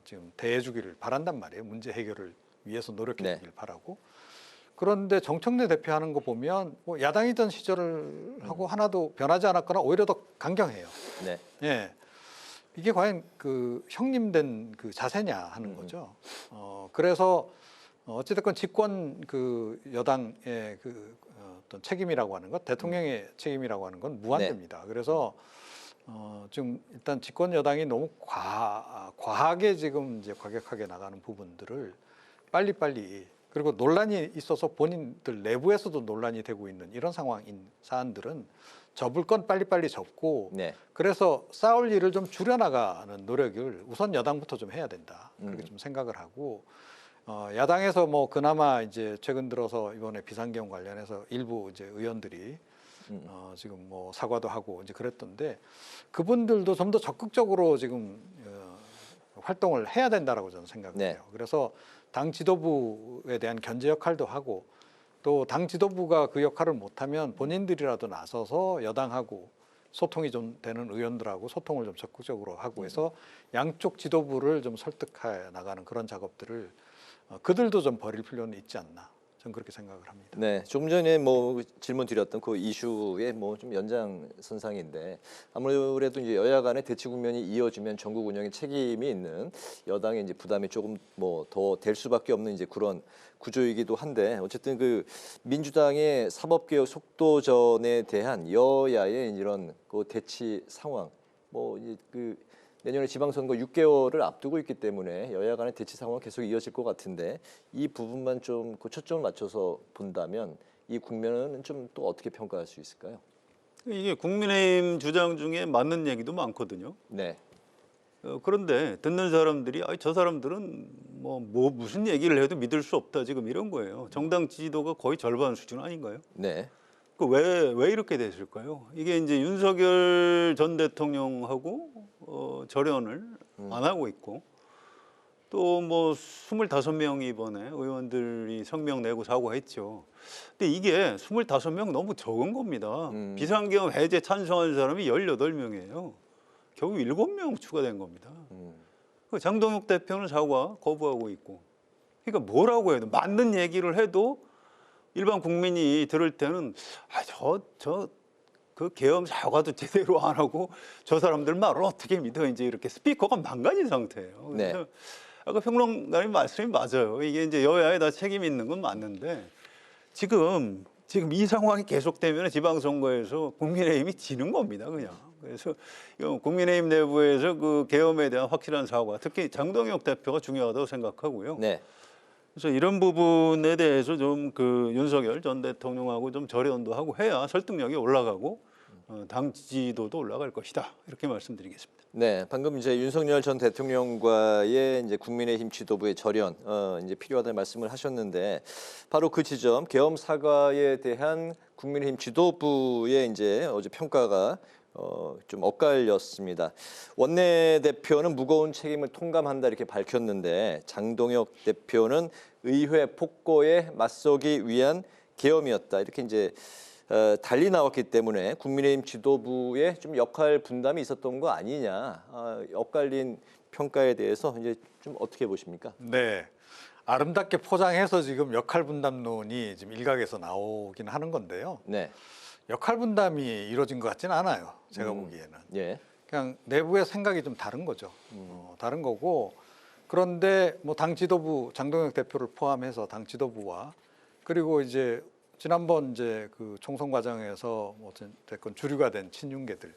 지금 대해주기를 바란단 말이에요. 문제 해결을 위해서 노력해주길 바라고. 그런데 정청래 대표 하는 거 보면 뭐 야당이던 시절을 하고 하나도 변하지 않았거나 오히려 더 강경해요. 예, 이게 과연 그 형님된 그 자세냐 하는 거죠. 그래서 어찌됐건 집권 그 여당의 그 어떤 책임이라고 하는 것, 대통령의 책임이라고 하는 건 무한됩니다. 그래서 지금 일단 집권 여당이 너무 과하게 지금 이제 과격하게 나가는 부분들을 빨리빨리 그리고 논란이 있어서 본인들 내부에서도 논란이 되고 있는 이런 상황인 사안들은 접을 건 빨리빨리 접고 그래서 싸울 일을 좀 줄여나가는 노력을 우선 여당부터 좀 해야 된다. 그렇게 좀 생각을 하고 야당에서 뭐 그나마 이제 최근 들어서 이번에 비상계엄 관련해서 일부 이제 의원들이 지금 뭐 사과도 하고 이제 그랬던데 그분들도 좀 더 적극적으로 지금 활동을 해야 된다라고 저는 생각해요. 그래서 당 지도부에 대한 견제 역할도 하고 또 당 지도부가 그 역할을 못하면 본인들이라도 나서서 여당하고 소통이 좀 되는 의원들하고 소통을 좀 적극적으로 하고 해서 양쪽 지도부를 좀 설득해 나가는 그런 작업들을 그들도 좀 벌일 필요는 있지 않나. 저는 그렇게 생각을 합니다. 네, 조금 전에 뭐 질문 드렸던 그 이슈의 뭐 좀 연장선상인데 아무래도 이제 여야 간의 대치 국면이 이어지면 전국 운영에 책임이 있는 여당의 이제 부담이 조금 뭐 더 될 수밖에 없는 이제 그런 구조이기도 한데 어쨌든 그 민주당의 사법개혁 속도전에 대한 여야의 이런 그 대치 상황 뭐 이제 그 내년에 지방선거 6개월을 앞두고 있기 때문에 여야 간의 대치 상황은 계속 이어질 것 같은데 이 부분만 좀 그 초점을 맞춰서 본다면 이 국면은 좀 또 어떻게 평가할 수 있을까요? 이게 국민의힘 주장 중에 맞는 얘기도 많거든요. 그런데 듣는 사람들이 저 사람들은 뭐 무슨 얘기를 해도 믿을 수 없다 지금 이런 거예요. 정당 지지도가 거의 절반 수준 아닌가요? 왜 이렇게 됐을까요? 이게 이제 윤석열 전 대통령하고 절연을 안 하고 있고 또 뭐 25명이 이번에 의원들이 성명 내고 사과했죠. 근데 이게 25명 너무 적은 겁니다. 비상계엄 해제 찬성한 사람이 18명이에요. 겨우 7명 추가된 겁니다. 장동혁 대표는 사과 거부하고 있고. 그러니까 뭐라고 해도 맞는 얘기를 해도 일반 국민이 들을 때는 그 계엄 사과도 제대로 안 하고 저 사람들 말을 어떻게 믿어? 이제 이렇게 스피커가 망가진 상태예요. 그래서 네. 아까 평론가님 말씀이 맞아요. 이게 이제 여야에 다 책임이 있는 건 맞는데 지금 이 상황이 계속되면 지방선거에서 국민의힘이 지는 겁니다, 그냥. 그래서 국민의힘 내부에서 그 계엄에 대한 확실한 사과, 특히 장동혁 대표가 중요하다고 생각하고요. 네. 그래서 이런 부분에 대해서 좀 그 윤석열 전 대통령하고 좀 절연도 하고 해야 설득력이 올라가고 당 지지도도 올라갈 것이다. 이렇게 말씀드리겠습니다. 네, 방금 이제 윤석열 전 대통령과의 이제 국민의힘 지도부의 절연 이제 필요하다는 말씀을 하셨는데 바로 그 지점 계엄 사과에 대한 국민의힘 지도부의 이제 어제 평가가 좀 엇갈렸습니다. 원내대표는 무거운 책임을 통감한다 이렇게 밝혔는데 장동혁 대표는 의회 폭거에 맞서기 위한 계엄이었다 이렇게 이제 달리 나왔기 때문에 국민의힘 지도부의 좀 역할 분담이 있었던 거 아니냐 엇갈린 평가에 대해서 이제 좀 어떻게 보십니까? 네, 아름답게 포장해서 지금 역할 분담론이 지금 일각에서 나오긴 하는 건데요. 네. 역할 분담이 이루어진 것 같지는 않아요. 제가 보기에는. 예. 그냥 내부의 생각이 좀 다른 거죠. 다른 거고 그런데 뭐 당 지도부 장동혁 대표를 포함해서 당 지도부와 그리고 이제 지난번 이제 그 총선 과정에서 뭐 어쨌든 주류가 된 친윤계들은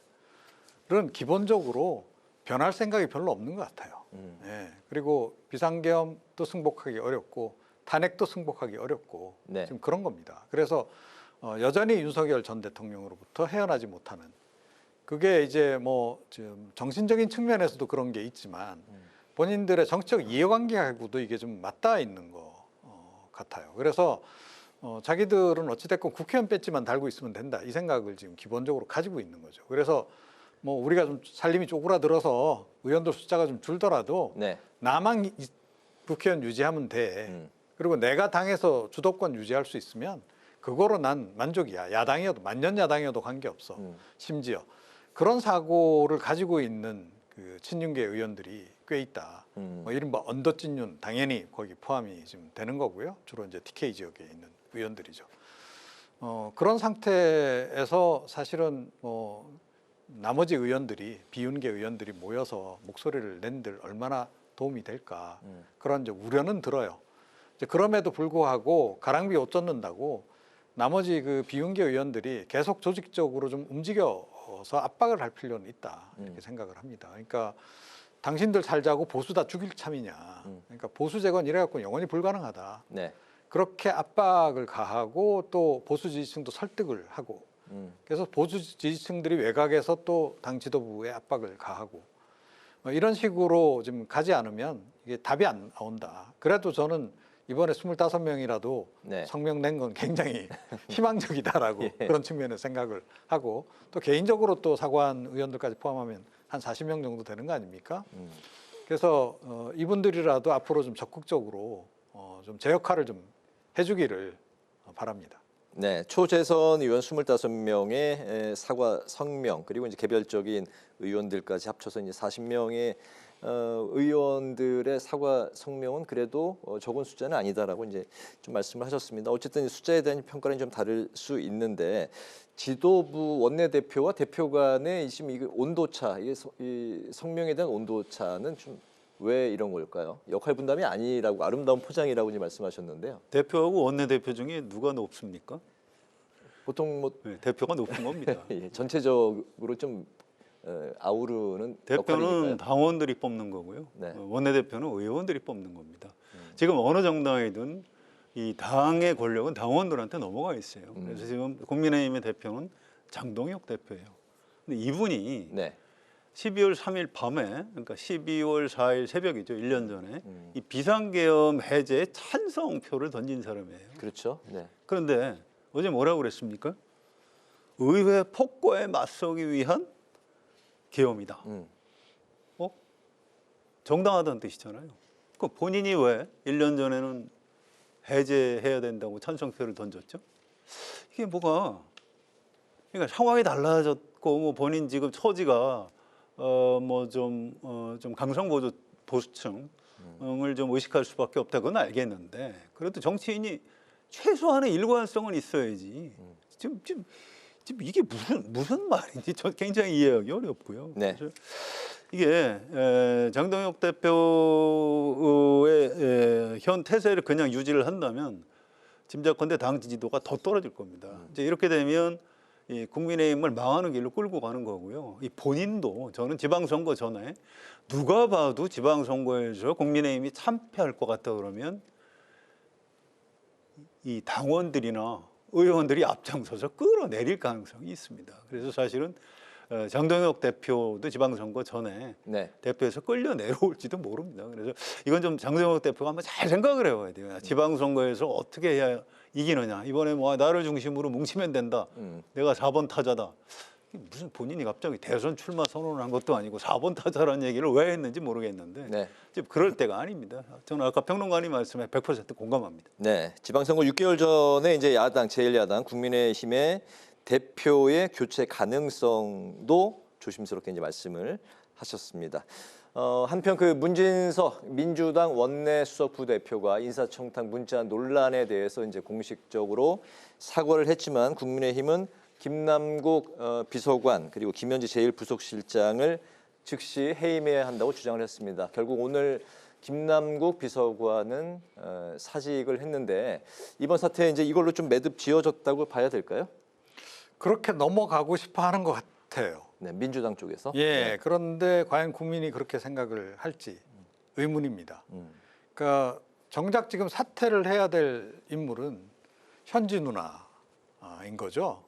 기본적으로 변할 생각이 별로 없는 것 같아요. 예. 그리고 비상계엄도 승복하기 어렵고 탄핵도 승복하기 어렵고 네. 지금 그런 겁니다. 그래서 여전히 윤석열 전 대통령으로부터 헤어나지 못하는 그게 이제 뭐 지금 정신적인 측면에서도 그런 게 있지만 본인들의 정치적 이해관계하고도 이게 좀 맞닿아 있는 것 같아요. 그래서 자기들은 어찌됐건 국회의원 배지만 달고 있으면 된다 이 생각을 지금 기본적으로 가지고 있는 거죠. 그래서 뭐 우리가 좀 살림이 쪼그라들어서 의원들 숫자가 좀 줄더라도 네. 나만 국회의원 유지하면 돼. 그리고 내가 당에서 주도권 유지할 수 있으면 그거로 난 만족이야. 야당이어도 만년 야당이어도 관계없어. 심지어 그런 사고를 가지고 있는 그 친윤계 의원들이 꽤 있다. 뭐 이른바 언더찐윤 당연히 거기 포함이 지금 되는 거고요. 주로 이제 TK 지역에 있는 의원들이죠. 그런 상태에서 사실은 뭐 나머지 의원들이 비윤계 의원들이 모여서 목소리를 낸들 얼마나 도움이 될까 그런 이제 우려는 들어요. 이제 그럼에도 불구하고 가랑비 옷 젖는다고 나머지 그 비윤계 의원들이 계속 조직적으로 좀 움직여서 압박을 할 필요는 있다 이렇게 생각을 합니다. 그러니까 당신들 살자고 보수 다 죽일 참이냐. 그러니까 보수 재건 이래갖고 영원히 불가능하다. 네. 그렇게 압박을 가하고 또 보수 지지층도 설득을 하고 그래서 보수 지지층들이 외곽에서 또 당 지도부에 압박을 가하고 이런 식으로 지금 가지 않으면 이게 답이 안 나온다. 그래도 저는 이번에 25명이라도 네. 성명 낸 건 굉장히 희망적이다라고 예. 그런 측면에 생각을 하고 또 개인적으로 또 사과한 의원들까지 포함하면 한 40명 정도 되는 거 아닙니까? 그래서 이분들이라도 앞으로 좀 적극적으로 좀 제 역할을 좀 해주기를 바랍니다. 네, 초재선 의원 25명의 사과 성명 그리고 이제 개별적인 의원들까지 합쳐서 이제 40명의 의원들의 사과 성명은 그래도 적은 숫자는 아니다라고 이제 좀 말씀을 하셨습니다. 어쨌든 숫자에 대한 평가는 좀 다를 수 있는데 지도부 원내대표와 대표 간의 지금 이 온도차, 이 성명에 대한 온도차는 좀 왜 이런 걸까요? 역할 분담이 아니라고 아름다운 포장이라고 이제 말씀하셨는데요. 대표하고 원내대표 중에 누가 높습니까? 보통 뭐 네, 대표가 높은 겁니다. 예, 전체적으로 좀 아우르는 대표는 역할이니까요. 당원들이 뽑는 거고요. 네. 원내대표는 의원들이 뽑는 겁니다. 지금 어느 정당이든 이 당의 권력은 당원들한테 넘어가 있어요. 그래서 지금 국민의힘의 대표는 장동혁 대표예요. 근데 이분이 네. 12월 3일 밤에, 그러니까 12월 4일 새벽이죠. 1년 전에 이 비상계엄 해제 찬성표를 던진 사람이에요. 그렇죠. 네. 그런데 어제 뭐라고 그랬습니까? 의회 폭거에 맞서기 위한 계엄이다. 정당하다는 뜻이잖아요. 그 본인이 왜 1년 전에는 해제해야 된다고 찬성표를 던졌죠? 이게 뭐가 그러니까 상황이 달라졌고 뭐 본인 지금 처지가 뭐 좀 강성 보수층을 좀 의식할 수밖에 없다 그건 알겠는데 그래도 정치인이 최소한의 일관성은 있어야지. 지금 지금 이게 무슨 말인지 저 굉장히 이해하기 어렵고요. 네. 그래서 이게 장동혁 대표의 현 태세를 그냥 유지를 한다면 짐작컨대 당 지지도가 더 떨어질 겁니다. 이제 이렇게 되면 이 국민의힘을 망하는 길로 끌고 가는 거고요. 이 본인도 저는 지방선거 전에 누가 봐도 지방선거에서 국민의힘이 참패할 것 같다 그러면 이 당원들이나 의원들이 앞장서서 끌어내릴 가능성이 있습니다. 그래서 사실은 장동혁 대표도 지방선거 전에 네. 대표에서 끌려 내려올지도 모릅니다. 그래서 이건 좀 장동혁 대표가 한번 잘 생각을 해봐야 돼요. 지방선거에서 어떻게 해야 이기느냐. 이번에 뭐 나를 중심으로 뭉치면 된다. 내가 4번 타자다. 무슨 본인이 갑자기 대선 출마 선언을 한 것도 아니고 4번 타자라는 얘기를 왜 했는지 모르겠는데 네. 지금 그럴 때가 아닙니다. 저는 아까 평론가님 말씀에 100% 공감합니다. 네, 지방선거 6개월 전에 이제 야당 제1야당 국민의힘의 대표의 교체 가능성도 조심스럽게 이제 말씀을 하셨습니다. 한편 그 문진석 민주당 원내 수석 부대표가 인사청탁 문자 논란에 대해서 이제 공식적으로 사과를 했지만 국민의힘은 김남국 비서관 그리고 김현지 제1부속실장을 즉시 해임해야 한다고 주장을 했습니다. 결국 오늘 김남국 비서관은 사직을 했는데 이번 사태에 이제 이걸로 좀 매듭 지어졌다고 봐야 될까요? 그렇게 넘어가고 싶어 하는 것 같아요. 네, 민주당 쪽에서. 예, 네. 그런데 과연 국민이 그렇게 생각을 할지 의문입니다. 그러니까 정작 지금 사퇴를 해야 될 인물은 현지 누나인 거죠.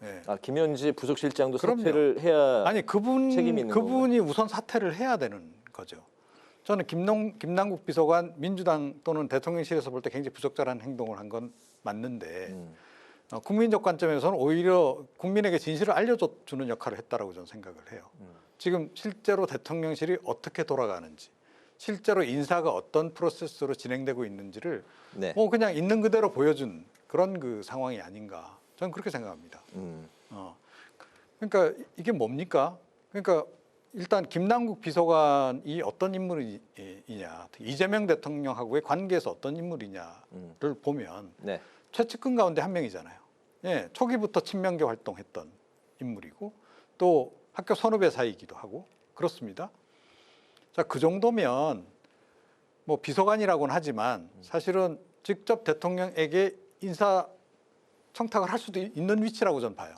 예. 아, 김현지 부속실장도 그럼요. 사퇴를 해야 아니 책임이 있는 그분이 우선 사퇴를 해야 되는 거죠. 저는 김남국 비서관 민주당 또는 대통령실에서 볼 때 굉장히 부적절한 행동을 한 건 맞는데 국민적 관점에서는 오히려 국민에게 진실을 알려주는 역할을 했다라고 저는 생각을 해요. 지금 실제로 대통령실이 어떻게 돌아가는지, 실제로 인사가 어떤 프로세스로 진행되고 있는지를 네. 그냥 있는 그대로 보여준 그런 그 상황이 아닌가. 저는 그렇게 생각합니다. 그러니까 이게 뭡니까? 그러니까 일단 김남국 비서관이 어떤 인물이냐, 이재명 대통령하고의 관계에서 어떤 인물이냐를 보면 네. 최측근 가운데 한 명이잖아요. 예, 초기부터 친명계 활동했던 인물이고 또 학교 선후배 사이이기도 하고 그렇습니다. 자, 그 정도면 뭐 비서관이라고는 하지만 사실은 직접 대통령에게 인사 청탁을 할 수도 있는 위치라고 저는 봐요.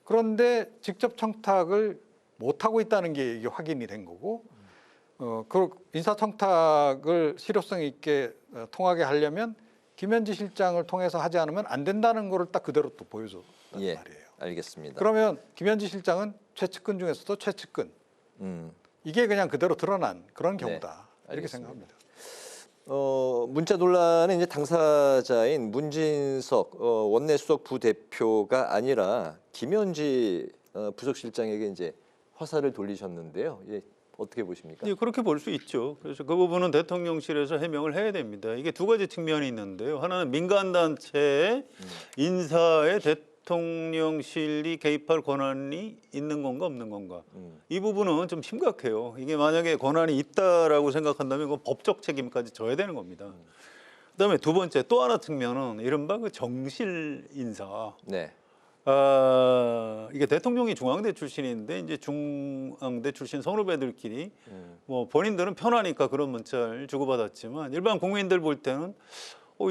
그런데 직접 청탁을 못 하고 있다는 게 이게 확인이 된 거고, 그 인사 청탁을 실효성 있게 통하게 하려면 김현지 실장을 통해서 하지 않으면 안 된다는 거를 딱 그대로 또 보여줬단 예, 말이에요. 알겠습니다. 그러면 김현지 실장은 최측근 중에서도 최측근. 이게 그냥 그대로 드러난 그런 경우다. 네, 이렇게 알겠습니다. 생각합니다. 문자 논란은 이제 당사자인 문진석 원내 수석 부대표가 아니라 김현지 부속실장에게 이제 화살을 돌리셨는데요. 예, 어떻게 보십니까? 네, 그렇게 볼 수 있죠. 그래서 그 부분은 대통령실에서 해명을 해야 됩니다. 이게 두 가지 측면이 있는데요. 하나는 민간단체의 인사에 대통령실이 개입할 권한이 있는 건가 없는 건가. 이 부분은 좀 심각해요. 이게 만약에 권한이 있다라고 생각한다면 그건 법적 책임까지 져야 되는 겁니다. 그다음에 두 번째 또 하나 측면은 이른바 그 정실 인사. 네. 이게 대통령이 중앙대 출신인데 이제 중앙대 출신 선후배들끼리 뭐 본인들은 편하니까 그런 문자를 주고받았지만 일반 국민들 볼 때는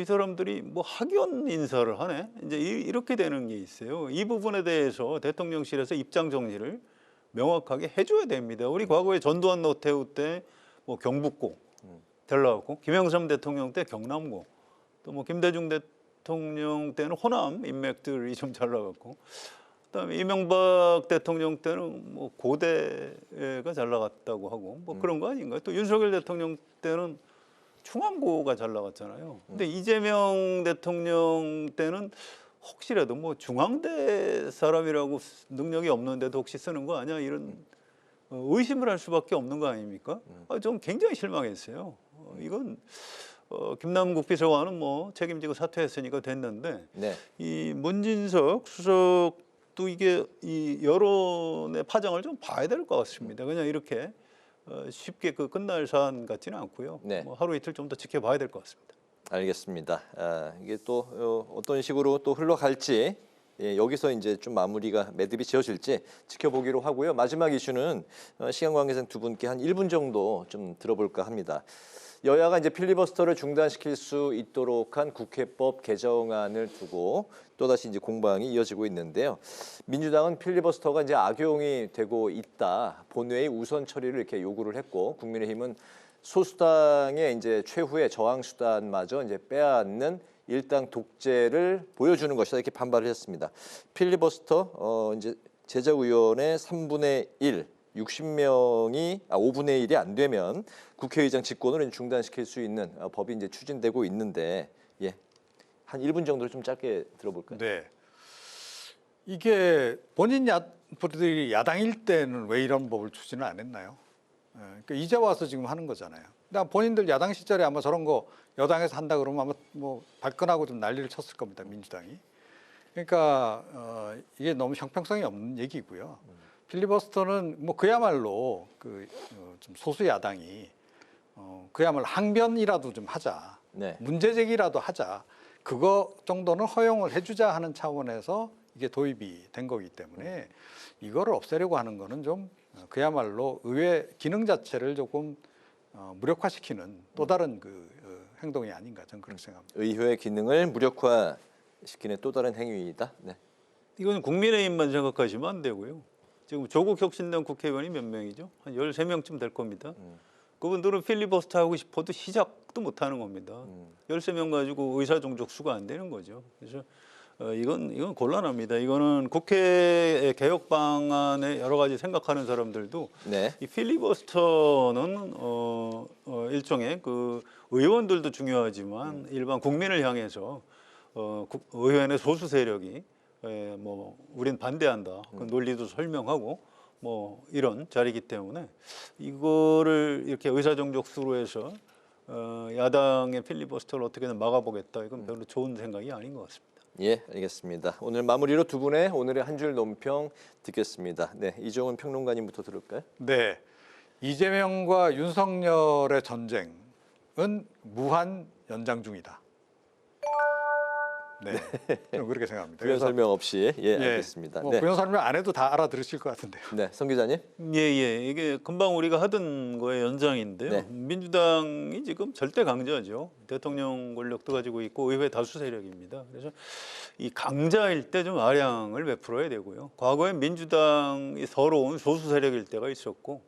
이 사람들이 뭐 학연 인사를 하네 이제 이렇게 되는 게 있어요. 이 부분에 대해서 대통령실에서 입장 정리를 명확하게 해줘야 됩니다. 우리 과거에 전두환 노태우 때 뭐 경북고 잘 나왔고 김영삼 대통령 때 경남고 또 뭐 김대중 대통령 때는 호남 인맥들이 좀 잘 나갔고 그다음에 이명박 대통령 때는 뭐 고대가 잘 나갔다고 하고 뭐 그런 거 아닌가요? 또 윤석열 대통령 때는 충암고가 잘 나갔잖아요. 근데 이재명 대통령 때는 혹시라도 뭐 중앙대 사람이라고 능력이 없는데도 혹시 쓰는 거 아니야? 이런 의심을 할 수밖에 없는 거 아닙니까? 좀 굉장히 실망했어요. 이건 김남국 비서관은 뭐 책임지고 사퇴했으니까 됐는데 네. 이 문진석 수석도 이게 이 여론의 파장을 좀 봐야 될 것 같습니다. 그냥 이렇게 쉽게 그 끝날 사안 같지는 않고요. 네. 뭐 하루 이틀 좀 더 지켜봐야 될 것 같습니다. 알겠습니다. 이게 또 어떤 식으로 또 흘러갈지 예, 여기서 이제 좀 마무리가 매듭이 지어질지 지켜보기로 하고요. 마지막 이슈는 시간 관계상 두 분께 한 1분 정도 좀 들어볼까 합니다. 여야가 이제 필리버스터를 중단시킬 수 있도록 한 국회법 개정안을 두고 또다시 이제 공방이 이어지고 있는데요. 민주당은 필리버스터가 이제 악용이 되고 있다. 본회의 우선 처리를 이렇게 요구를 했고, 국민의힘은 소수당의 이제 최후의 저항 수단마저 이제 빼앗는 일당 독재를 보여주는 것이다, 이렇게 반발을 했습니다. 필리버스터 이제 제작위원회 3분의 1, 60명이 5분의 1이 안 되면 국회의장 직권을 중단시킬 수 있는 법이 이제 추진되고 있는데, 예, 한 1분 정도를 좀 짧게 들어볼까요? 네. 이게 본인들이 야당일 때는 왜 이런 법을 추진을 안 했나요? 그러니까 이제 와서 지금 하는 거잖아요. 근데 본인들 야당 시절에 아마 저런 거 여당에서 한다 그러면 아마 뭐 발끈하고 좀 난리를 쳤을 겁니다, 민주당이. 그러니까 이게 너무 형평성이 없는 얘기고요. 필리버스터는 뭐 그야말로 좀 소수 야당이 그야말로 항변이라도 좀 하자, 네. 문제 제기라도 하자, 그거 정도는 허용을 해주자 하는 차원에서 이게 도입이 된 거기 때문에 이거를 없애려고 하는 거는 좀 그야말로 의회 기능 자체를 조금 무력화시키는 또 다른 행동이 아닌가, 저는 그렇게 생각합니다. 의회의 기능을 무력화시키는 또 다른 행위이다. 네. 이건 국민의힘만 생각하시면 안 되고요. 지금 조국혁신당 국회의원이 몇 명이죠? 한 13명쯤 될 겁니다. 그분들은 필리버스터 하고 싶어도 시작도 못 하는 겁니다. 13명 가지고 의사종족수가 안 되는 거죠. 그래서 이건 곤란합니다. 이거는 국회 개혁 방안에 여러 가지 생각하는 사람들도 네. 이 필리버스터는 일종의 의원들도 중요하지만 일반 국민을 향해서 의원의 소수 세력이 뭐 우린 반대한다, 그 논리도 설명하고 뭐 이런 자리이기 때문에 이거를 이렇게 의사종족수로 해서 야당의 필리버스터를 어떻게든 막아보겠다, 이건 별로 좋은 생각이 아닌 것 같습니다. 예, 알겠습니다. 오늘 마무리로 두 분의 오늘의 한 줄 논평 듣겠습니다. 네, 이종훈 평론가님부터 들을까요? 네, 이재명과 윤석열의 전쟁은 무한 연장 중이다. 네, 저는 그렇게 생각합니다. 부연 설명 없이 알겠습니다. 뭐 네. 부연 설명 안 해도 다 알아들으실 것 같은데요. 네, 성 기자님. 예, 이게 금방 우리가 하던 거의 연장인데요. 네. 민주당이 지금 절대 강자죠. 대통령 권력도 가지고 있고 의회 다수 세력입니다. 그래서 이 강자일 때 좀 아량을 베풀어야 되고요. 과거에 민주당이 서러운 소수 세력일 때가 있었고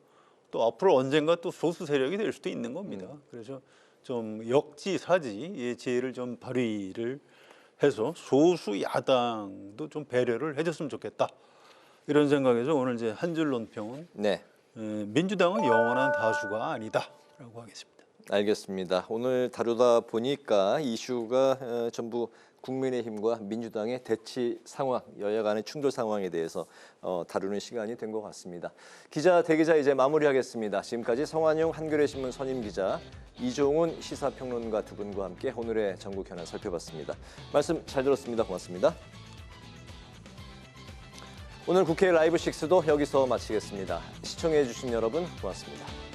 또 앞으로 언젠가 또 소수 세력이 될 수도 있는 겁니다. 그래서 좀 역지사지의 지혜를 좀 발휘를 해서 소수 야당도 좀 배려를 해줬으면 좋겠다, 이런 생각에서 오늘 이제 한 줄 논평은 민주당은 영원한 다수가 아니다라고 하겠습니다. 알겠습니다. 오늘 다루다 보니까 이슈가 전부 국민의힘과 민주당의 대치 상황, 여야 간의 충돌 상황에 대해서 다루는 시간이 된 것 같습니다. 기자, 대기자 이제 마무리하겠습니다. 지금까지 성환용 한겨레신문 선임기자, 이종훈 시사평론가 두 분과 함께 오늘의 전국 현안 살펴봤습니다. 말씀 잘 들었습니다. 고맙습니다. 오늘 국회 라이브 6도 여기서 마치겠습니다. 시청해 주신 여러분 고맙습니다.